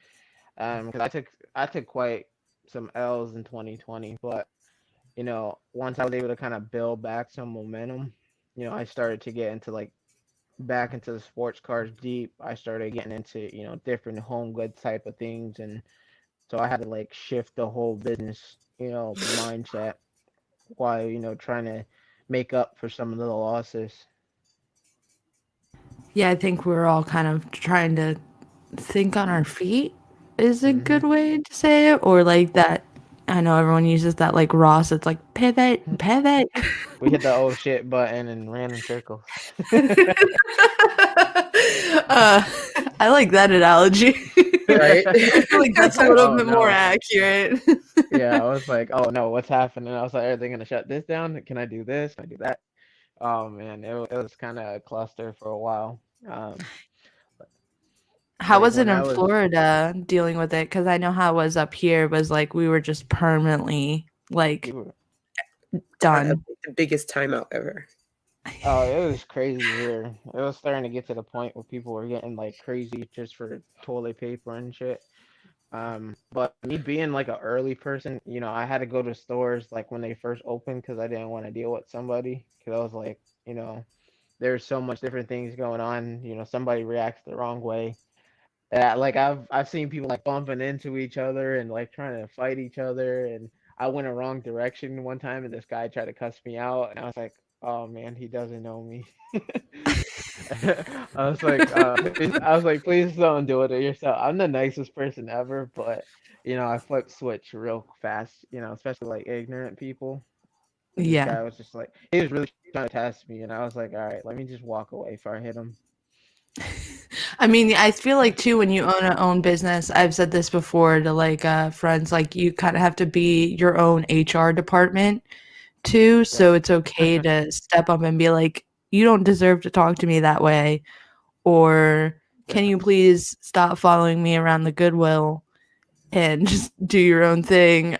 Speaker 4: Because I took quite some L's in 2020, but once I was able to kind of build back some momentum, I started to get into like back into the sports cars deep. I started getting into different home goods type of things, and so I had to like shift the whole business mindset while trying to make up for some of the losses.
Speaker 2: Yeah, I think we're all kind of trying to think on our feet is a
Speaker 4: hmm
Speaker 2: good way to say it, or like that. I know everyone uses that like Ross. It's like pivot, pivot.
Speaker 4: We hit the oh shit button and ran in circles.
Speaker 2: I like that analogy.
Speaker 3: Right.
Speaker 2: I feel like that's a
Speaker 4: Like,
Speaker 2: little
Speaker 4: oh
Speaker 2: bit more
Speaker 4: no.
Speaker 2: accurate.
Speaker 4: Yeah, I was like, oh no, what's happening? I was like, are they gonna shut this down? Can I do this? Can I do that? Oh man, it was kind of a cluster for a while.
Speaker 2: How
Speaker 4: Like
Speaker 2: was it
Speaker 4: when I
Speaker 2: in
Speaker 4: was,
Speaker 2: Florida dealing with it? Because I know how it was up here. Was like we were just permanently like
Speaker 4: we were,
Speaker 3: I had
Speaker 2: done.
Speaker 3: the biggest timeout ever.
Speaker 4: oh, it was crazy here. It was starting to get to the point where people were getting like crazy just for toilet paper and shit. But me being like an early person, I had to go to stores like when they first opened because I didn't want to deal with somebody. Because I was like, there's so much different things going on. Somebody reacts the wrong way. Like I've seen people like bumping into each other and like trying to fight each other, and I went a wrong direction one time, and this guy tried to cuss me out, and I was like, oh man, he doesn't know me. I was like, please don't do it to yourself. I'm the nicest person ever, but I flip switch real fast. Especially like ignorant people. And this
Speaker 2: Yeah.
Speaker 4: guy was just like, he was really trying to test me, and I was like, all right, let me just walk away before I hit him.
Speaker 2: I mean, I feel like too when you own a own business, I've said this before to like friends, like you kind of have to be your own HR department too. So
Speaker 4: Right.
Speaker 2: it's okay to step up and be like, you don't deserve to talk to me that way, or can
Speaker 4: Yeah.
Speaker 2: you please stop following me around the Goodwill and just do your own thing.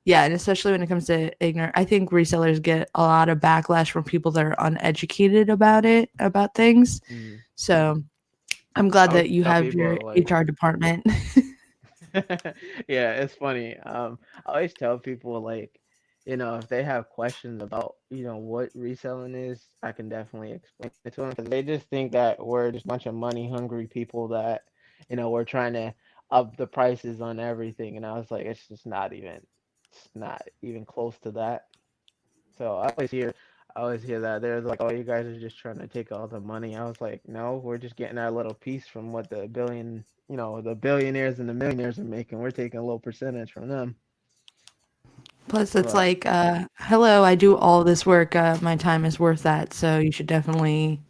Speaker 2: Yeah, and especially when it comes to ignorant, I think resellers get a lot of backlash from people that are uneducated about things.
Speaker 4: Mhm.
Speaker 2: So I'm glad
Speaker 4: I always
Speaker 2: that you
Speaker 4: tell
Speaker 2: have your
Speaker 4: people like,
Speaker 2: HR department.
Speaker 4: yeah, it's funny. I always tell people like, if they have questions about, what reselling is, I can definitely explain it to them because they just think that we're just a bunch of money hungry people that, we're trying to up the prices on everything. And I was like, it's not even close to that. So I always hear that they're like, oh, you guys are just trying to take all the money. I was like, no, we're just getting our little piece from what the billionaires and the millionaires are making. We're taking a little percentage from them.
Speaker 2: Plus, it's
Speaker 4: But
Speaker 2: like, hello, I do all this work. My time is worth that. So you should definitely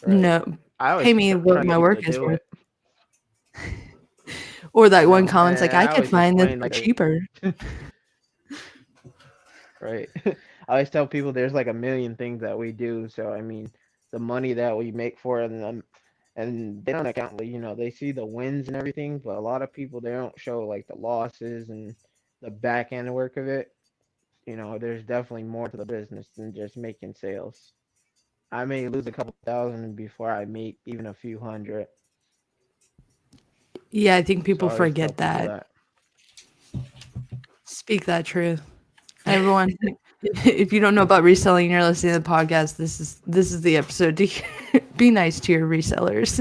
Speaker 4: right, I
Speaker 2: pay
Speaker 4: always
Speaker 2: me
Speaker 4: try
Speaker 2: what
Speaker 4: to
Speaker 2: my
Speaker 4: get people
Speaker 2: work
Speaker 4: to
Speaker 2: is
Speaker 4: do
Speaker 2: worth.
Speaker 4: it,
Speaker 2: Or that
Speaker 4: you
Speaker 2: one
Speaker 4: know,
Speaker 2: comment's like,
Speaker 4: and
Speaker 2: I
Speaker 4: I
Speaker 2: could
Speaker 4: always
Speaker 2: find this
Speaker 4: explain
Speaker 2: for
Speaker 4: like
Speaker 2: cheaper.
Speaker 4: right. I always tell people there's like a million things that we do. So I mean, the money that we make for it, and they don't account, like, they see the wins and everything, but a lot of people they don't show like the losses and the back end work of it. There's definitely more to the business than just making sales. I may lose a couple thousand before I make even a few hundred.
Speaker 2: Yeah, I think
Speaker 4: So
Speaker 2: people
Speaker 4: I always tell
Speaker 2: forget
Speaker 4: people
Speaker 2: that.
Speaker 4: that.
Speaker 2: Speak that truth. Everyone, if you don't know about reselling, you're listening to the podcast. This is the episode to be nice to your resellers.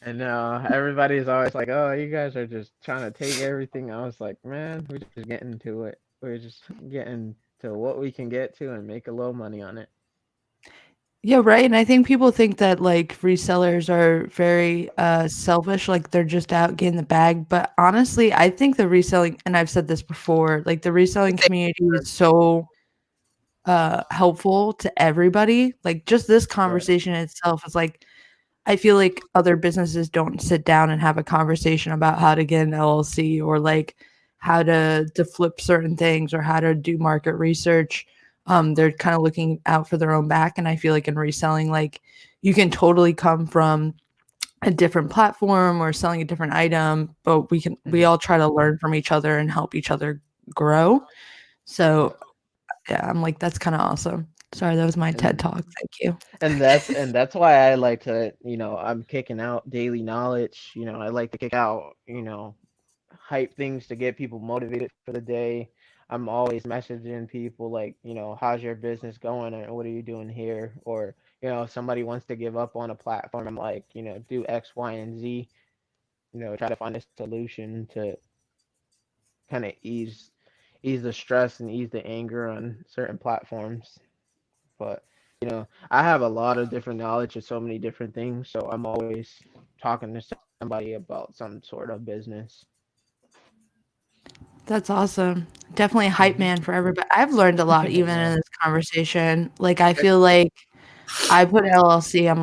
Speaker 4: And everybody's always like, "Oh, you guys are just trying to take everything." I was like, "Man, we're just getting to it. We're just getting to what we can get to and make a little money on it."
Speaker 2: Yeah, right. And I think people think that like resellers are very selfish, like they're just out getting the bag. But honestly, I think the reselling, and I've said this before, like the reselling community is so helpful to everybody. Like just this
Speaker 4: Right.
Speaker 2: conversation itself is like I feel like other businesses don't sit down and have a conversation about how to get an LLC or like how to flip certain things or how to do market research. They're kind of looking out for their own back. And I feel like in reselling, like you can totally come from a different platform or selling a different item, but we
Speaker 4: Hmm.
Speaker 2: all try to learn from each other and help each other grow.
Speaker 4: Yeah.
Speaker 2: So yeah, I'm like, that's kind of awesome. Sorry, that was my TED
Speaker 4: And
Speaker 2: talk. Thank you.
Speaker 4: and that's why I like to, I'm kicking out daily knowledge. I like to kick out, hype things to get people motivated for the day. I'm always messaging people like, how's your business going or what are you doing here? Or, if somebody wants to give up on a platform, I'm like, do X, Y, and Z, try to find a solution to kind of ease the stress and ease the anger on certain platforms. But, I have a lot of different knowledge of so many different things, so I'm always talking to somebody about some sort of business.
Speaker 2: That's awesome. Definitely a hype
Speaker 4: Hmm.
Speaker 2: man for everybody. I've learned a lot even in
Speaker 4: Yeah.
Speaker 2: this conversation. Like I feel like I put LLC on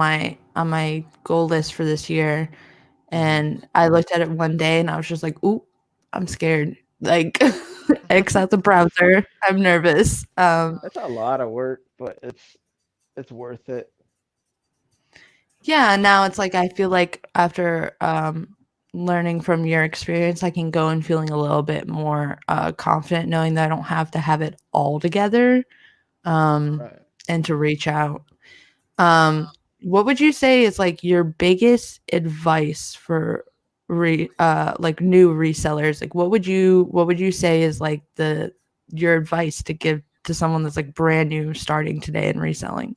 Speaker 2: my goal list for this year
Speaker 4: Hmm.
Speaker 2: and I looked at it one day and I was just like, "Ooh, I'm scared." Like X out the browser. I'm nervous.
Speaker 4: That's a lot of work, but it's worth it.
Speaker 2: Yeah, now it's like I feel like after learning from your experience, I can go and feeling a little bit more confident knowing that I don't have to have it all together um,
Speaker 4: Right.
Speaker 2: and to reach out. What would you say is like your biggest advice for like new resellers? Like what would you say is like the your advice to give to someone that's like brand new starting today in reselling?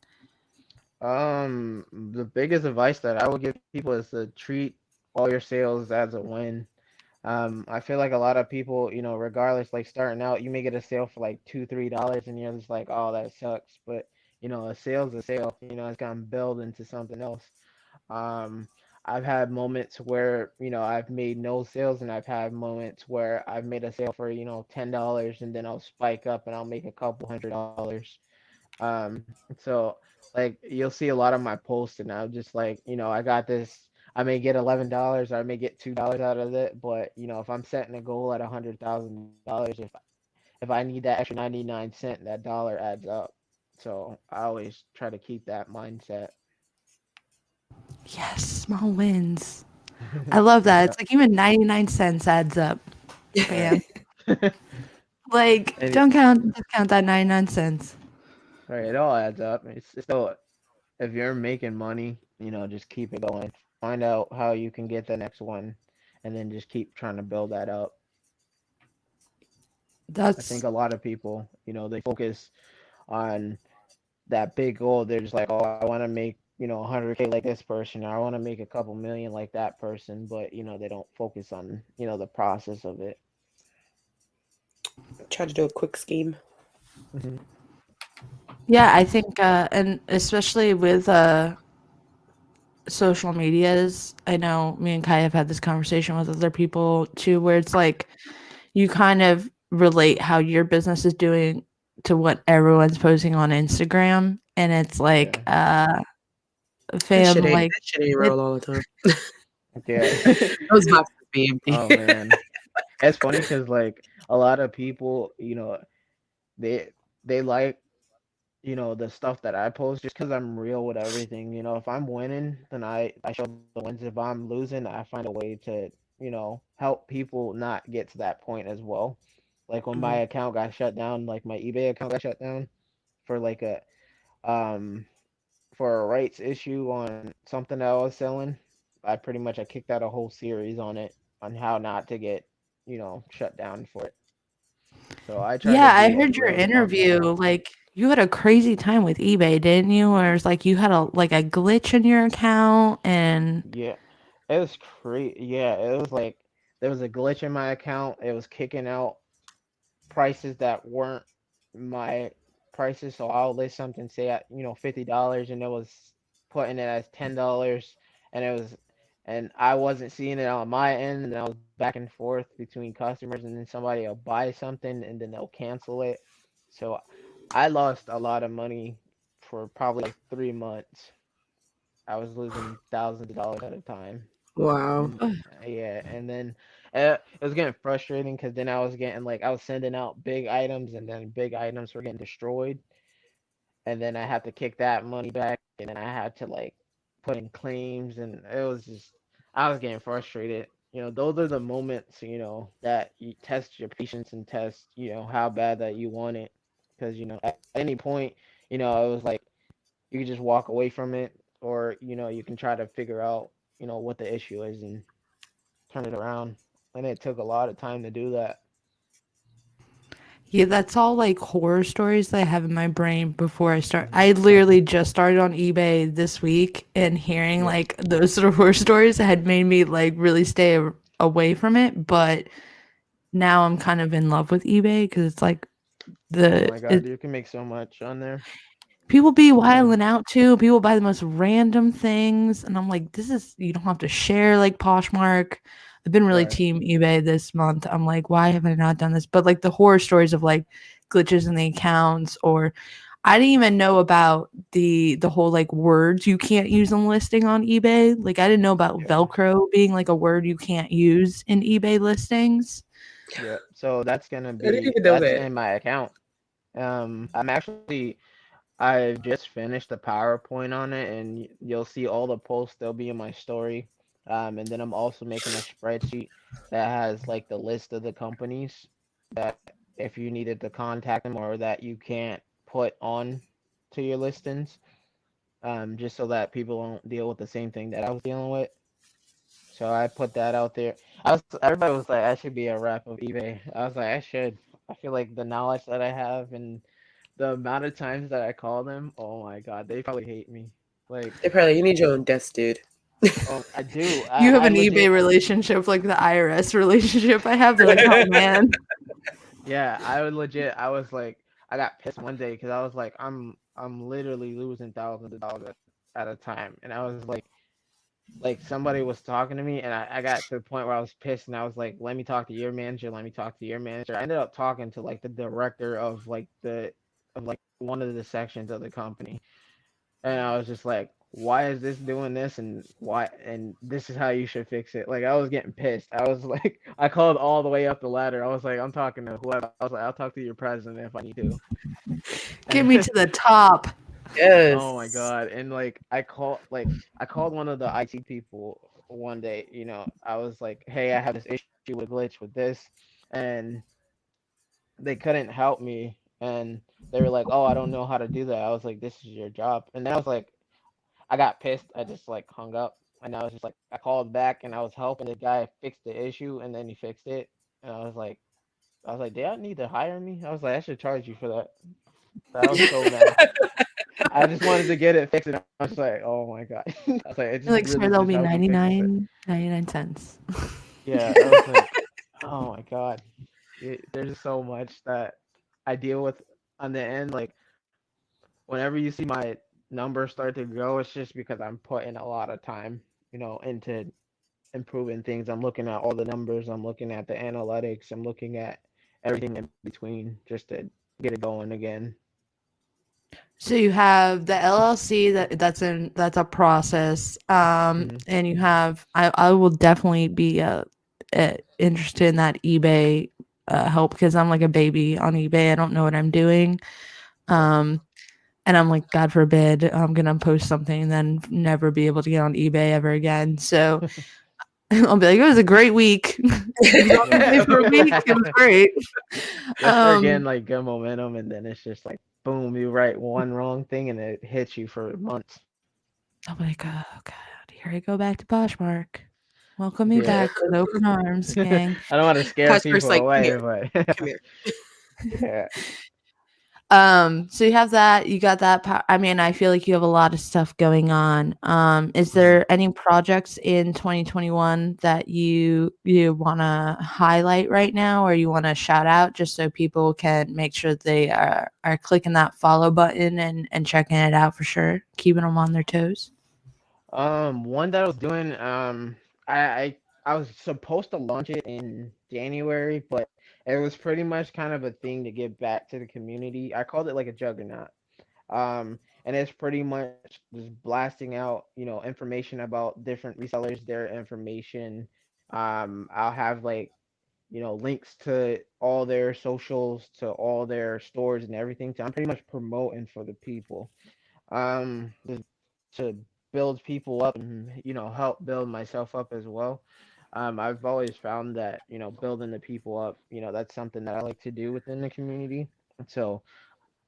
Speaker 4: The biggest advice that I would give people is to treat all your sales as a win. I feel like a lot of people, regardless, like starting out, you may get a sale for like $2, $3, and you're just like, oh, that sucks. But a sale's a sale. It's gonna build into something else. Um, I've had moments where, I've made no sales, and I've had moments where I've made a sale for, $10, and then I'll spike up and I'll make a couple $100. So like you'll see a lot of my posts, and I'm just like, I got this. I may get $11, or I may get $2 out of it, but if I'm setting a goal at $100,000, if I need that extra 99 cent, that dollar adds up. So I always try to keep that mindset.
Speaker 2: Yes, small wins. I love that.
Speaker 4: Yeah,
Speaker 2: It's like even 99 cents adds up.
Speaker 4: right.
Speaker 2: Bam. Like
Speaker 4: And
Speaker 2: don't count that 99 cents.
Speaker 4: right, it all adds up. It's still, if you're making money, just keep it going. Find out how you can get the next one, and then just keep trying to build that up. I think
Speaker 2: That's
Speaker 4: a lot of people, they focus on that big goal. They're just like, oh, I want to make, 100K like this person, or I want to make a couple million like that person, but they don't focus on, the process of it.
Speaker 3: Try to do a quick scheme.
Speaker 4: Hmm.
Speaker 2: yeah, I think and especially with social medias, I know me and Kai have had this conversation with other people too, where it's like you kind of relate how your business is doing to what everyone's posting on Instagram, and it's like, fam, like
Speaker 3: that shit ain't
Speaker 2: it,
Speaker 3: real all the time.
Speaker 4: Yeah.
Speaker 3: Those boxes be empty.
Speaker 4: Oh man, it's funny because like a lot of people, they they like the stuff that I post just because I'm real with everything. If I'm winning, then I show the wins. If I'm losing, I find a way to help people not get to that point as well. Like when my account got shut down, like my eBay account got shut down for like a um for a rights issue on something that I was selling. I kicked out a whole series on it on how not to get shut down for it. So I try to
Speaker 2: yeah, I
Speaker 4: be as
Speaker 2: heard your
Speaker 4: real as
Speaker 2: interview.
Speaker 4: possible.
Speaker 2: Like you had a crazy time with eBay, didn't you? Where it's like you had a glitch in your account, and
Speaker 4: Yeah, it was crazy. Yeah, it was like there was a glitch in my account. It was kicking out prices that weren't my prices. So I'll list something, say at $50, and it was putting it as $10, and and I wasn't seeing it on my end, and I was back and forth between customers, and then somebody will buy something, and then they'll cancel it. So I lost a lot of money for probably like 3 months. I was losing thousands of dollars at a time.
Speaker 3: Wow.
Speaker 4: And yeah, and then it was getting frustrating because then I was getting like I was sending out big items and then big items were getting destroyed, and then I had to kick that money back, and then I had to like put in claims, and it was just I was getting frustrated. Those are the moments that you test your patience and test how bad that you want it, because at any point it was like you can just walk away from it, or you can try to figure out what the issue is and turn it around. And it took a lot of time to do that.
Speaker 2: yeah, that's all like horror stories that I have in my brain before I start.
Speaker 4: Hmm.
Speaker 2: I literally just started on eBay this week, and hearing
Speaker 4: Yeah,
Speaker 2: like those sort of horror stories had made me like really stay away from it. But now I'm kind of in love with eBay because it's like
Speaker 4: oh
Speaker 2: the
Speaker 4: my
Speaker 2: it,
Speaker 4: god, you can make so much on there.
Speaker 2: people be
Speaker 4: And
Speaker 2: wilding out too. People buy the most random things, and I'm like, this is you don't have to share like Poshmark. I've been really
Speaker 4: right,
Speaker 2: team eBay this month. I'm like, why have I not done this? But like the horror stories of like glitches in the accounts, or I didn't even know about the whole like words you can't use in listing on eBay. Like I didn't know about
Speaker 4: yeah,
Speaker 2: Velcro being like a word you can't use in eBay listings.
Speaker 4: yeah. So
Speaker 3: I didn't even know
Speaker 4: that's
Speaker 3: that.
Speaker 4: in my account. I've just finished the PowerPoint on it, and you'll see all the posts. They'll be in my story. And then I'm also making a spreadsheet that has like the list of the companies that if you needed to contact them or that you can't put on to your listings, just so that people don't deal with the same thing that I was dealing with. So I put that out there. Everybody was like, I should be a rep of eBay. I was like, I should. I feel like the knowledge that I have and the amount of times that I call them, oh my God, they probably hate me. Like,
Speaker 3: They probably you need your own desk, dude.
Speaker 4: oh, I do.
Speaker 2: You have
Speaker 4: I
Speaker 2: an eBay
Speaker 4: legit,
Speaker 2: relationship like the IRS relationship I have. They're like, oh man.
Speaker 4: yeah, I would legit. I was like, I got pissed one day because I was like, I'm literally losing thousands of dollars at a time, and I was like somebody was talking to me, and I got to the point where I was pissed, and I was like, let me talk to your manager. Let me talk to your manager. I ended up talking to like the director of like one of the sections of the company. And I was just like, why is this doing this, and why, and this is how you should fix it. Like I was getting pissed. I was like, I called all the way up the ladder. I was like, I'm talking to whoever. I was like, I'll talk to your president if I need to.
Speaker 2: Get me to the top.
Speaker 4: Oh my
Speaker 3: Yes.
Speaker 4: god. And like I called one of the IT people one day. I was like, hey, I have this issue with glitch with this, and they couldn't help me. And they were like, oh, I don't know how to do that. I was like, this is your job. And then I was like, I got pissed. I just like hung up, and I was just like, I called back, and I was helping the guy fix the issue, and then he fixed it. And I was like, they don't need to hire me. I was like, I should charge you for that. I was so mad. I just wanted to get it fixed, and I was like, oh my god. I was like, it
Speaker 2: You're
Speaker 4: just
Speaker 2: like, sir,
Speaker 4: really
Speaker 2: that'll
Speaker 4: just
Speaker 2: be
Speaker 4: help me fix it.
Speaker 2: 99 cents.
Speaker 4: Yeah, I was like, oh my god. There's so much that I deal with on the end. Like whenever you see my numbers start to grow, it's just because I'm putting a lot of time, into improving things. I'm looking at all the numbers. I'm looking at the analytics. I'm looking at everything in between just to get it going again.
Speaker 2: So you have the LLC that's a process,
Speaker 4: Mhm.
Speaker 2: and you have I will definitely be interested in that eBay help because I'm like a baby on eBay. I don't know what I'm doing, um, and I'm like, God forbid I'm gonna post something and then never be able to get on eBay ever again. So I'll be like, it was a great week. I was on eBay for a week. It was great.
Speaker 4: You'll start getting like good momentum, and then it's just like boom, you write one wrong thing, and it hits you for months.
Speaker 2: I'm like, oh God, here I go back to Poshmark. Welcome me
Speaker 4: Yeah.
Speaker 2: back with open arms, gang.
Speaker 4: I don't want to scare
Speaker 3: Poshmark's
Speaker 4: people
Speaker 3: like, come
Speaker 4: away,
Speaker 3: here,
Speaker 4: but
Speaker 3: come here.
Speaker 4: yeah.
Speaker 2: So you have that, you got that. I mean, I feel like you have a lot of stuff going on. Is there any projects in 2021 that you want to highlight right now, or you want to shout out just so people can make sure they are clicking that follow button and checking it out for sure, keeping them on their toes?
Speaker 4: One that I was doing, I was supposed to launch it in January, but it was pretty much kind of a thing to get back to the community. I called it like a juggernaut. And it's pretty much just blasting out, information about different resellers, their information. I'll have like, links to all their socials, to all their stores and everything. So I'm pretty much promoting for the people. Just to build people up and, help build myself up as well. I've always found that, building the people up, that's something that I like to do within the community. So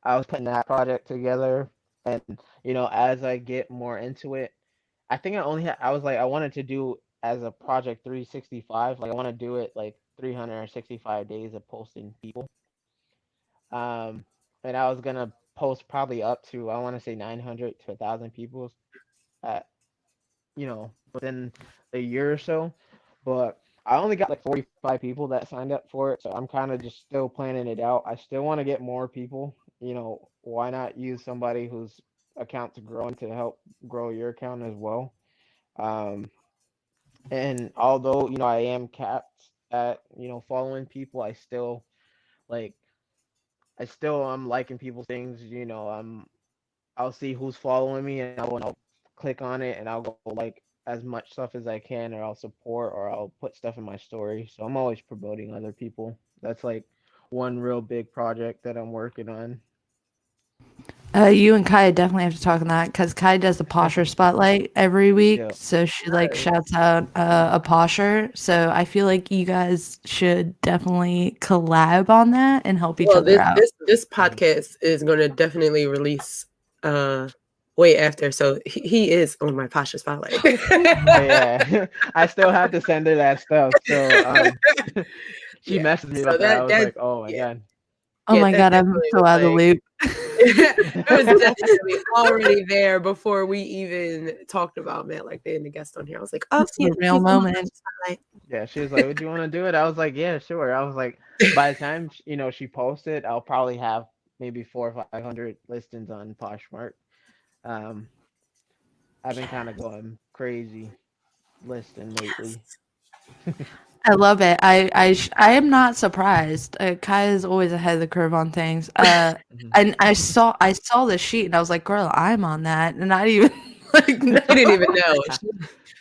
Speaker 4: I was putting that project together, and as I get more into it, I think I was like I wanted to do as a project 365. Like I want to do it like 365 days of posting people. Um, and I was gonna post probably up to I want to say 900 to 1,000 people at within a year or so. But I only got like 45 people that signed up for it, so I'm kind of just still planning it out. I still want to get more people. Why not use somebody whose account's growing to help grow your account as well? Um, and although, I am capped at, following people, like I still am liking people's things, I'll see who's following me and I'll click on it and I'll go like as much stuff as I can, or I'll support, or I'll put stuff in my story. So I'm always promoting other people. That's like one real big project that I'm working on.
Speaker 2: You and Kai definitely have to talk on that because Kai does the posher spotlight every week.
Speaker 4: Yeah.
Speaker 2: So she like shouts out a posher. So I feel like you guys should definitely collab on that and help each
Speaker 3: Well,
Speaker 2: other out.
Speaker 3: this podcast is going to definitely release way after, so he is on my Pasha spotlight.
Speaker 4: Yeah, I still have to send her that stuff. So she
Speaker 3: Yeah.
Speaker 4: messaged me
Speaker 3: So
Speaker 4: about that. I was
Speaker 3: that
Speaker 4: like, oh my
Speaker 3: yeah.
Speaker 4: god.
Speaker 2: Oh
Speaker 3: Yeah,
Speaker 2: my
Speaker 3: that
Speaker 2: God, I'm
Speaker 3: definitely
Speaker 2: so
Speaker 3: was
Speaker 2: out of the
Speaker 3: like
Speaker 2: loop.
Speaker 3: it was definitely already there before we even talked about Matlock being the guest on here. I was like, oh,
Speaker 2: It's a real
Speaker 3: he's on my
Speaker 2: moment.
Speaker 3: Pasha spotlight.
Speaker 4: Yeah, she was like, "Would you want to do it?" I was like, "Yeah, sure." I was like, by the time she posted, I'll probably have maybe 400 or 500 listings on Poshmark. Um, I've been kind of going crazy listing lately.
Speaker 2: I love it. I am not surprised. Kai is always ahead of the curve on things.
Speaker 4: Mhm.
Speaker 2: And I saw the sheet and I was like, girl, I'm on that, and not even like no.
Speaker 3: She didn't even know.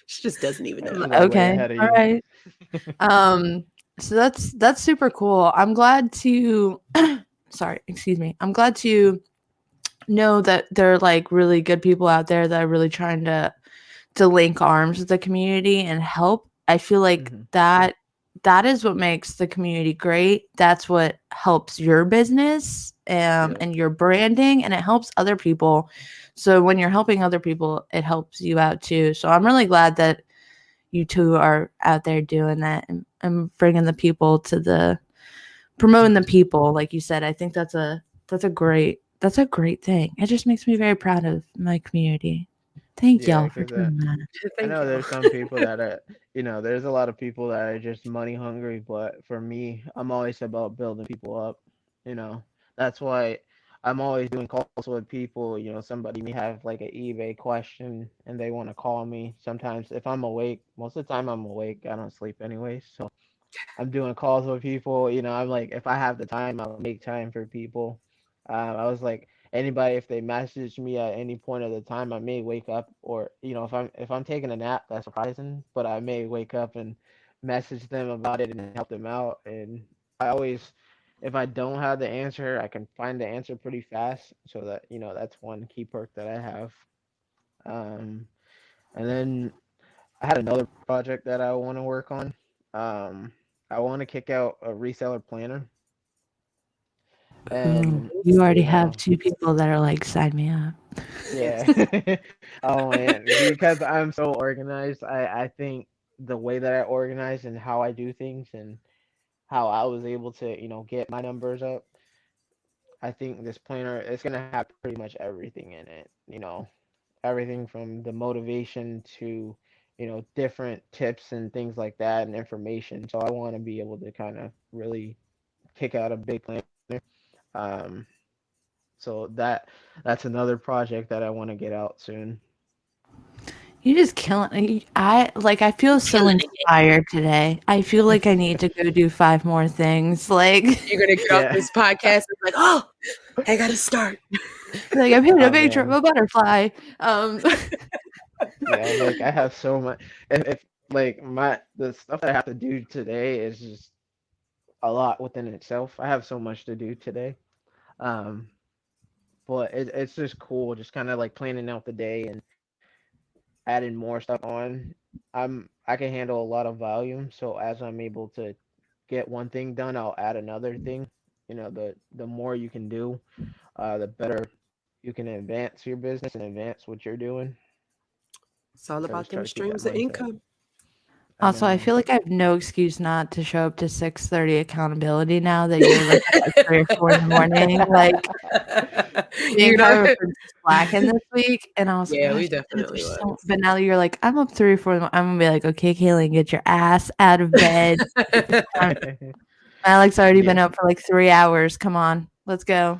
Speaker 3: She just doesn't even
Speaker 4: Yeah,
Speaker 3: know.
Speaker 4: she's like way
Speaker 2: Okay,
Speaker 4: ahead of
Speaker 2: all
Speaker 4: you.
Speaker 2: right. So that's super cool. I'm glad to sorry, excuse me. I'm glad to know that there are like really good people out there that are really trying to link arms with the community and help. I feel like
Speaker 4: Mhm.
Speaker 2: that is what makes the community great. That's what helps your business
Speaker 4: Yeah.
Speaker 2: and your branding, and it helps other people. So when you're helping other people, it helps you out too. So I'm really glad that you two are out there doing that and bringing the people to the promoting the people. Like you said, I think that's a great thing. It just makes me very proud of my community. Thank
Speaker 4: Yeah,
Speaker 2: y'all for
Speaker 4: because
Speaker 2: doing that.
Speaker 4: I
Speaker 3: Thank
Speaker 4: know
Speaker 3: you.
Speaker 4: there's some people that are, there's a lot of people that are just money hungry, but for me, I'm always about building people up. You know, that's why I'm always doing calls with people. Somebody may have like an eBay question and they want to call me. Sometimes if I'm awake, most of the time I'm awake. I don't sleep anyway, so I'm doing calls with people. I'm like, if I have the time, I'll make time for people. I was like, anybody, if they message me at any point of the time, I may wake up, or if I'm taking a nap, that's surprising, but I may wake up and message them about it and help them out. And I always, if I don't have the answer, I can find the answer pretty fast. So that's one key perk that I have. Um, and then I had another project that I want to work on. Um, I want to kick out a reseller planner,
Speaker 2: Ooh,
Speaker 4: and
Speaker 2: you already
Speaker 4: you
Speaker 2: have
Speaker 4: know,
Speaker 2: 2 people that are like, sign me up.
Speaker 4: yeah. Oh man, because I'm so organized, I think the way that I organize and how I do things and how I was able to, get my numbers up, I think this planner is gonna have pretty much everything in it. Everything from the motivation to different tips and things like that and information. So I want to be able to kind of really kick out a big planner. um so that's another project that I want to get out soon.
Speaker 2: You just killing. I feel so
Speaker 3: Killing it.
Speaker 2: inspired today. I feel like I need to go do 5 more things. Like,
Speaker 3: You're gonna get off
Speaker 4: Yeah.
Speaker 3: this podcast and like, oh, I gotta start.
Speaker 2: I've hit a
Speaker 4: Oh,
Speaker 2: picture of
Speaker 4: man.
Speaker 2: a butterfly.
Speaker 4: Yeah, like I have so much. If like the stuff that I have to do today is just a lot within itself. I have so much to do today. Um, but it's just cool, just kind of like planning out the day and adding more stuff on. I can handle a lot of volume, so as I'm able to get one thing done, I'll add another thing. The more you can do, the better you can advance your business and advance what you're doing.
Speaker 3: It's all
Speaker 4: So
Speaker 3: about
Speaker 4: just try
Speaker 3: them
Speaker 4: to keep that
Speaker 3: streams of
Speaker 4: mindset.
Speaker 3: income.
Speaker 4: I
Speaker 2: Also, I
Speaker 4: know.
Speaker 2: feel like I have no excuse not to show up to 6:30 accountability now that you're like at 3 or 4 in the morning. Like, me
Speaker 3: You
Speaker 2: and
Speaker 3: know,
Speaker 2: Kyra have been slacking this week, and I was like,
Speaker 3: yeah,
Speaker 2: "Oh,
Speaker 3: we
Speaker 2: shit,
Speaker 3: definitely
Speaker 2: there's
Speaker 3: was.
Speaker 2: so." But now that you're like, I'm up 3 or 4 in the, I'm gonna be like, okay, Kaylin, get your ass out of bed. Alex already been
Speaker 4: Yeah,
Speaker 2: up for like 3 hours. Come on, let's go.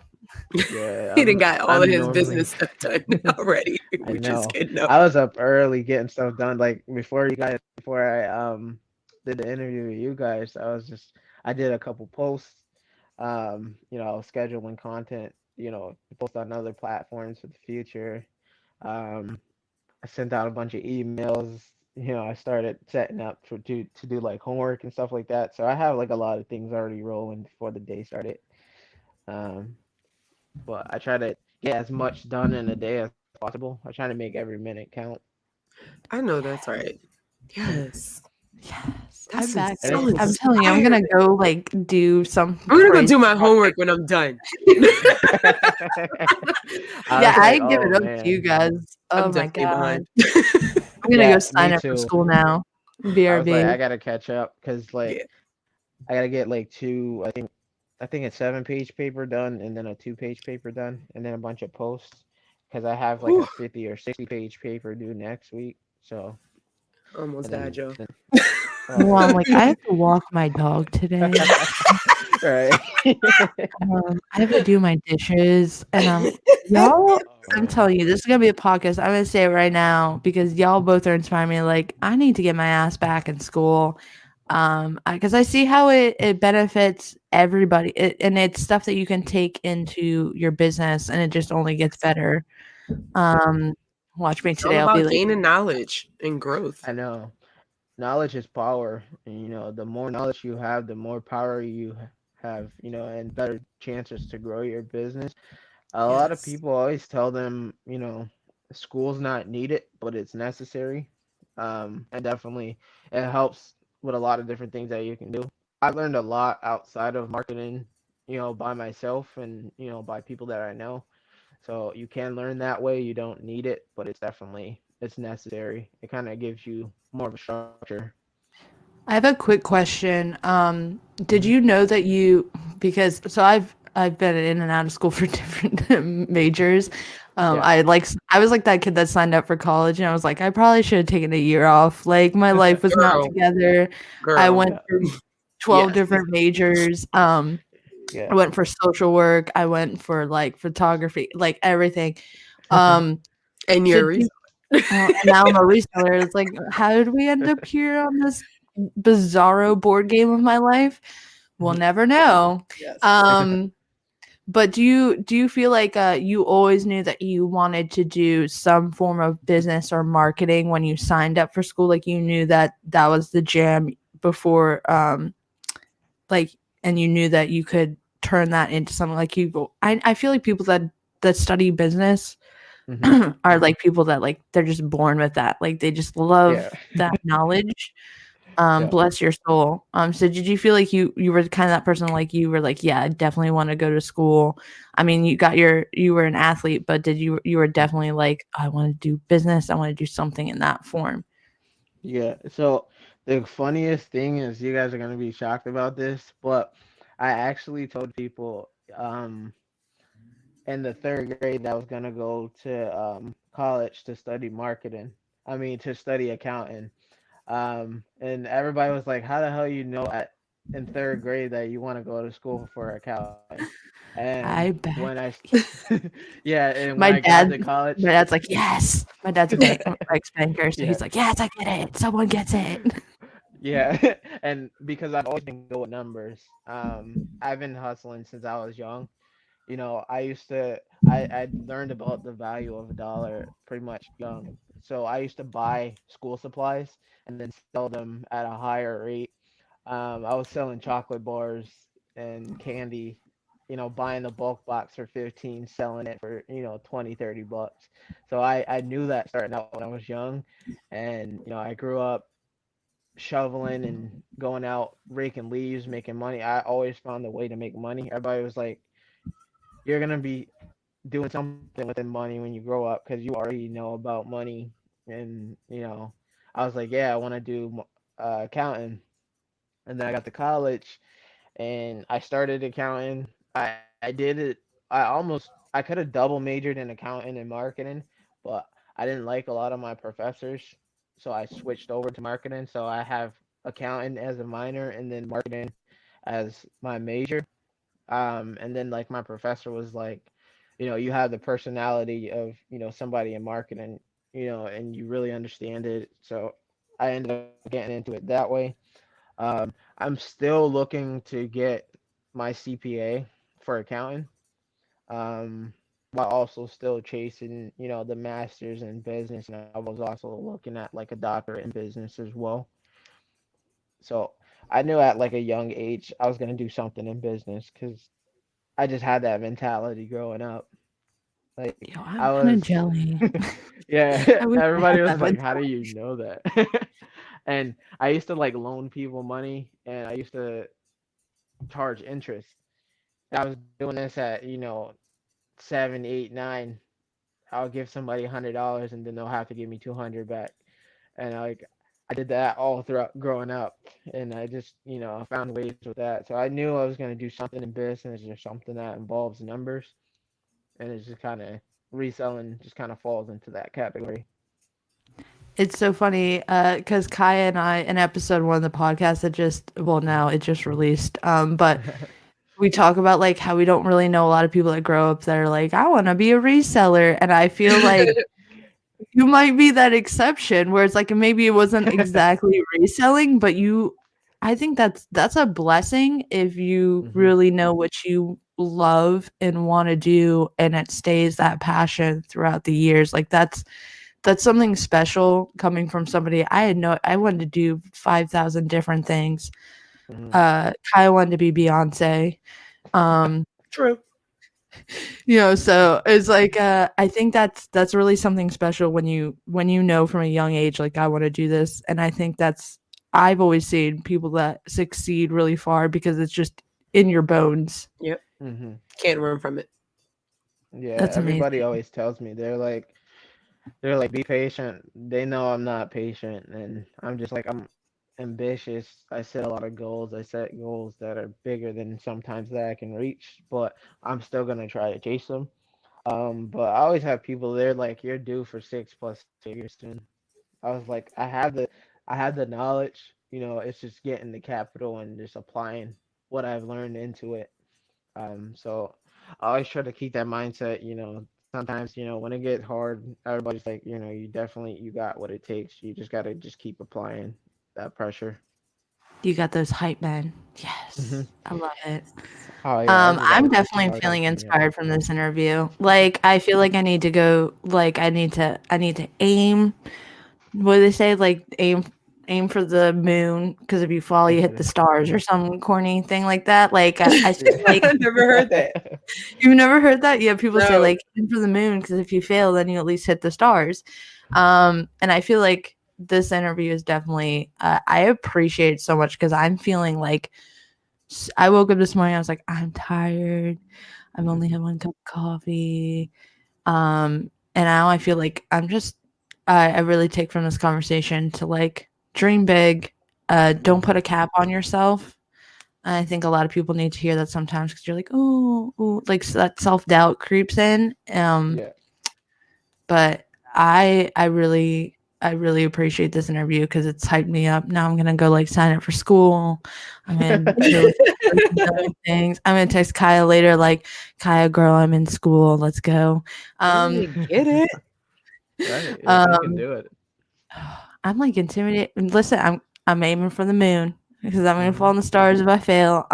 Speaker 4: yeah.
Speaker 3: He done got all of
Speaker 4: I'm
Speaker 3: his
Speaker 4: normally.
Speaker 3: business stuff done already.
Speaker 4: I
Speaker 3: We just
Speaker 4: know.
Speaker 3: getting up.
Speaker 4: I was up early getting stuff done. Like before I did the interview with you guys, I did a couple posts. I was scheduling content, to post on other platforms for the future. Um, I sent out a bunch of emails. I started setting up to do like homework and stuff like that. So I have like a lot of things already rolling before the day started. Um, but I try to get as much done in a day as possible. I try to make every minute count.
Speaker 3: I know that's right. Yes.
Speaker 2: Yes, I'm
Speaker 3: That's
Speaker 2: back.
Speaker 4: And
Speaker 3: so
Speaker 2: I'm telling you, I'm gonna
Speaker 3: inspiring.
Speaker 2: go like do some
Speaker 3: I'm gonna go
Speaker 2: crazy
Speaker 3: do my homework
Speaker 2: project.
Speaker 3: when I'm done.
Speaker 4: I
Speaker 2: Yeah,
Speaker 4: was
Speaker 2: I
Speaker 4: like,
Speaker 2: give
Speaker 4: oh
Speaker 2: it up to you
Speaker 4: man,
Speaker 2: guys.
Speaker 3: I'm
Speaker 2: Oh my
Speaker 3: definitely
Speaker 2: god,
Speaker 3: behind.
Speaker 2: I'm gonna go
Speaker 4: yeah,
Speaker 2: sign
Speaker 4: me
Speaker 2: up for
Speaker 4: too.
Speaker 2: school now.
Speaker 4: I was like,
Speaker 2: BRB.
Speaker 4: I gotta catch up because
Speaker 3: Yeah.
Speaker 4: like I gotta get like two. I think a 7-page paper done, and then a 2-page paper done, and then a bunch of posts because I have like
Speaker 3: Whew.
Speaker 4: a 50 or 60-page paper due next week. So
Speaker 3: Almost
Speaker 4: and
Speaker 3: died, Joe.
Speaker 4: then oh
Speaker 2: Well, I'm
Speaker 4: man,
Speaker 2: like, I have to walk my dog today.
Speaker 4: right.
Speaker 2: I have to do my dishes, and y'all.
Speaker 4: Oh
Speaker 2: I'm
Speaker 4: man.
Speaker 2: telling you, this is gonna be a podcast. I'm gonna say it right now because y'all both are inspiring me. Like, I need to get my ass back in school, because I see how it benefits everybody, and it's stuff that you can take into your business, and it just only gets better. Watch me
Speaker 3: It's all
Speaker 2: today. I'll be
Speaker 3: about
Speaker 2: like,
Speaker 3: gaining knowledge and growth.
Speaker 4: I know. Knowledge is power, and the more knowledge you have, the more power you have, and better chances to grow your business. A lot of
Speaker 3: Yes.
Speaker 4: people always tell them, school's not needed, but it's necessary. And definitely it helps with a lot of different things that you can do. I learned a lot outside of marketing, by myself and, by people that I know. So you can learn that way. You don't need it, but it's necessary. It kind of gives you more of a structure.
Speaker 2: I have a quick question. Did
Speaker 4: Mhm.
Speaker 2: you know that I've been in and out of school for different majors.
Speaker 4: Yeah.
Speaker 2: I was like that kid that signed up for college, and I was like, I probably should have taken a year off. Like, my life was not
Speaker 3: Girl,
Speaker 2: together. I
Speaker 3: girl.
Speaker 2: went
Speaker 4: Yeah.
Speaker 2: through 12
Speaker 3: Yes.
Speaker 2: different majors. I
Speaker 4: Yeah.
Speaker 2: went for social work. I went for like photography, like everything. Um,
Speaker 3: And
Speaker 2: so
Speaker 3: you're a
Speaker 2: do, and now I'm a reseller. It's like, how did we end up here on this bizarro board game of my life? We'll never know.
Speaker 1: Yes.
Speaker 2: But do you feel like you always knew that you wanted to do some form of business or marketing when you signed up for school? Like you knew that was the jam before, like, and you knew that you could turn that into something like you. I feel like people that study business are like people that like they're just born with that. Like they just love that knowledge. Bless your soul. So did you feel like you were kind of that person, like you were like, yeah, I definitely want to go to school? I mean, you were an athlete, but you were definitely like, I want to do business. I want to do something in that form.
Speaker 4: Yeah. So the funniest thing is, you guys are gonna be shocked about this, but I actually told people in the third grade that I was gonna go to college to study marketing. I mean, to study accounting. And everybody was like, "How the hell you know at in third grade that you want to go to school for accounting?" And
Speaker 2: I bet.
Speaker 4: when I, yeah, and when
Speaker 2: My
Speaker 4: I got to college,
Speaker 2: dad's like, yes. My dad's a ex-banker, so
Speaker 4: yeah,
Speaker 2: he's like, yes, I get it. Someone gets it.
Speaker 4: yeah, and because I've always been good with numbers, I've been hustling since I was young. You know, I learned about the value of a dollar pretty much young. So I used to buy school supplies and then sell them at a higher rate. I was selling chocolate bars and candy, you know, buying the bulk box for 15, selling it for, you know, 20, 30 bucks. So I knew that starting out when I was young. And, you know, I grew up shoveling and going out raking leaves, making money. I always found a way to make money. Everybody was like, you're gonna be doing something with the money when you grow up because you already know about money. And, you know, I was like, yeah, I want to do accounting. And then I got to college and I started accounting. I did it. I could have double majored in accounting and marketing, but I didn't like a lot of my professors, so I switched over to marketing. So I have accounting as a minor and then marketing as my major. And then like my professor was like, you know, you have the personality of, you know, somebody in marketing, you know, and you really understand it. So I ended up getting into it that way. I'm still looking to get my CPA for accounting, um, while also still chasing, you know, the masters in business. And I was also looking at like a doctorate in business as well. So I knew at like a young age I was gonna do something in business because I just had that mentality growing up. Like
Speaker 2: Yo, I'm
Speaker 4: I
Speaker 2: kind of
Speaker 4: was,
Speaker 2: jelly.
Speaker 4: yeah.
Speaker 2: I wish I
Speaker 4: Everybody
Speaker 2: had
Speaker 4: was
Speaker 2: that
Speaker 4: like, "How do
Speaker 2: mentality.
Speaker 4: you know that?" And I used to like loan people money, and I used to charge interest. I was doing this at, you know, 7, 8, 9. I'll give somebody $100 and then they'll have to give me 200 back. And I did that all throughout growing up, and I just, you know, I found ways with that. So I knew I was gonna do something in business or something that involves numbers, and it's just kind of reselling just kind of falls into that category.
Speaker 2: It's so funny because Kiaya and I, in episode 1 of the podcast that just, well, now it just released, but we talk about like how we don't really know a lot of people that grow up that are like, I want to be a reseller. And I feel like you might be that exception where it's like maybe it wasn't exactly reselling, but I think that's a blessing if you
Speaker 4: Hmm.
Speaker 2: really know what you love and want to do and it stays that passion throughout the years. Like that's something special coming from somebody. I wanted to do 5,000 different things.
Speaker 4: Hmm.
Speaker 2: Kai wanted to be Beyonce. Um,
Speaker 3: True.
Speaker 2: so it's like I think that's really something special when you know from a young age, like I want to do this. And I think I've always seen people that succeed really far because it's just in your bones.
Speaker 3: Yep.
Speaker 4: Hmm.
Speaker 3: Can't run from it.
Speaker 4: Yeah,
Speaker 2: That's
Speaker 4: everybody
Speaker 2: amazing.
Speaker 4: always tells me they're like be patient. They know I'm not patient, and I'm just like I'm ambitious. I set a lot of goals. I set goals that are bigger than sometimes that I can reach, but I'm still gonna try to chase them. But I always have people there like you're due for 6+ figures soon. I was like, I have the knowledge. You know, it's just getting the capital and just applying what I've learned into it. So I always try to keep that mindset. You know, sometimes you know when it gets hard, everybody's like, you know, you got what it takes. You just gotta just keep applying that pressure.
Speaker 2: You got those hype men. Yes,
Speaker 4: Mm-hmm.
Speaker 2: I love it.
Speaker 4: Oh yeah, I just gotta
Speaker 2: I'm
Speaker 4: get
Speaker 2: definitely
Speaker 4: started.
Speaker 2: feeling
Speaker 4: Yeah.
Speaker 2: inspired from this interview. Like, I feel like I need to go. Like, I need to aim. What do they say? Like, aim for the moon, because if you fall, you hit the stars, or some corny thing like that. Like, I feel like
Speaker 3: I never heard that.
Speaker 2: you've never heard that. Yeah, people say
Speaker 3: No.
Speaker 2: like aim for the moon, because if you fail, then you at least hit the stars. And I feel like this interview is definitely. I appreciate it so much, because I'm feeling like. I woke up this morning. I was like, I'm tired. I've only had one cup of coffee. And now I feel like I'm just. I really take from this conversation to like dream big. Don't put a cap on yourself. I think a lot of people need to hear that sometimes, because you're like, oh, like, so that self doubt creeps in.
Speaker 4: Yeah.
Speaker 2: But I really appreciate this interview, because it's hyped me up. Now I'm gonna go like sign up for school. I'm gonna do things. I'm gonna text Kiaya later, like, Kiaya, girl, I'm in school. Let's go.
Speaker 3: Hey, get it?
Speaker 4: Right. If you can do it.
Speaker 2: I'm like intimidated. Listen, I'm aiming for the moon, because I'm gonna fall in the stars if I fail.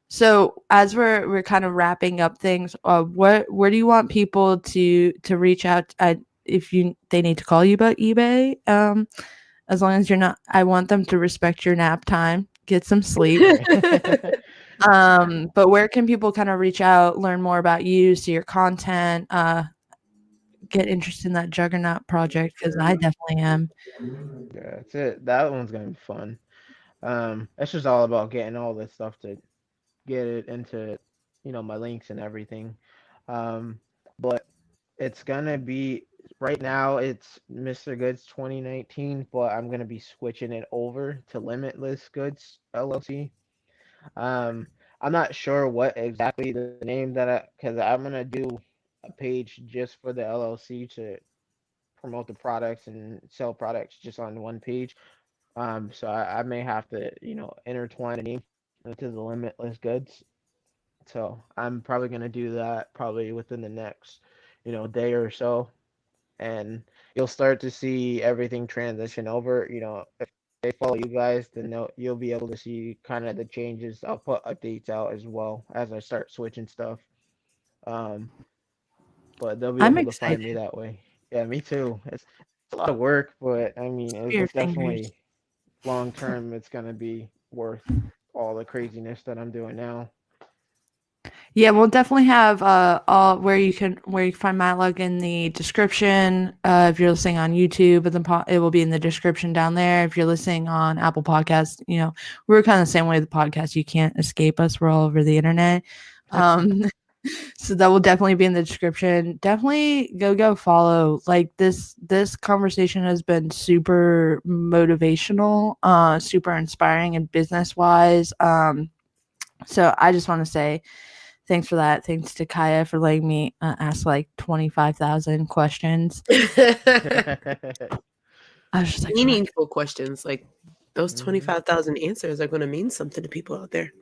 Speaker 2: So as we're kind of wrapping up things, where do you want people to reach out if they need to call you about eBay? As long as you're not, I want them to respect your nap time, get some sleep. But where can people kind of reach out, learn more about you, see your content, get interested in that Juggernaut project? Because I definitely am.
Speaker 4: Yeah, that's it. That one's gonna be fun. It's just all about getting all this stuff to get it into, my links and everything. But it's gonna be right now. It's Mr. Goods 2019, but I'm gonna be switching it over to Limitless Goods LLC. I'm not sure what exactly the name because I'm gonna do a page just for the LLC to promote the products and sell products just on one page. So I may have to, intertwine a name into the Limitless Goods. So I'm probably gonna do that probably within the next, day or so, and you'll start to see everything transition over. If they follow you guys, then you'll be able to see kind of the changes. I'll put updates out as well as I start switching stuff. Um, but they'll be
Speaker 2: I'm
Speaker 4: able to find me
Speaker 2: excited.
Speaker 4: that way. Yeah, me too. It's a lot of work, but I mean,
Speaker 2: For your
Speaker 4: it's
Speaker 2: fingers.
Speaker 4: definitely long term. It's gonna be worth all the craziness that I'm doing now.
Speaker 2: Yeah, we'll definitely have all where you can find Matlock in the description. If you're listening on YouTube, but then it will be in the description down there. If you're listening on Apple Podcasts, we're kind of the same way with the podcast. You can't escape us. We're all over the internet. So that will definitely be in the description. Definitely go follow. Like, this conversation has been super motivational, super inspiring, and business wise. So I just want to say thanks for that. Thanks to Kiaya for letting me ask like 25,000 questions. I was just like,
Speaker 3: Meaningful questions. Like, those 25,000 answers are going to mean something to people out there.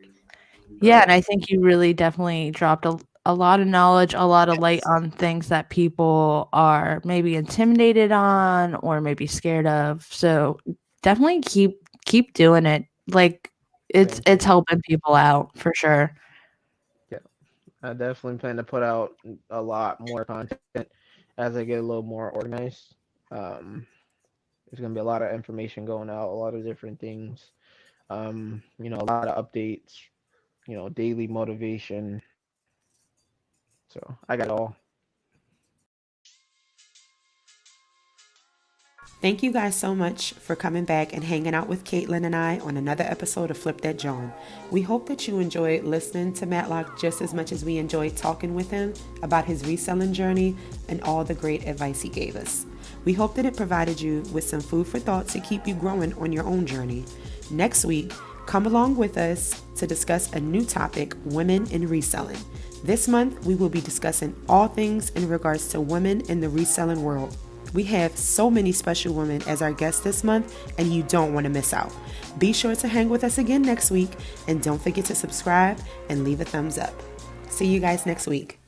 Speaker 2: yeah, and I think you really definitely dropped a lot of knowledge, a lot of light on things that people are maybe intimidated on or maybe scared of. So definitely keep doing it. Like, it's helping people out for sure.
Speaker 4: Yeah, I definitely plan to put out a lot more content as I get a little more organized. There's gonna be a lot of information going out, a lot of different things. A lot of updates. Daily motivation. So I got it all.
Speaker 3: Thank you guys so much for coming back and hanging out with Caitlin and I on another episode of Flip That Jawn. We hope that you enjoyed listening to Matlock just as much as we enjoyed talking with him about his reselling journey and all the great advice he gave us. We hope that it provided you with some food for thought to keep you growing on your own journey. Next week, come along with us to discuss a new topic, women in reselling. This month, we will be discussing all things in regards to women in the reselling world. We have so many special women as our guests this month, and you don't want to miss out. Be sure to hang with us again next week, and don't forget to subscribe and leave a thumbs up. See you guys next week.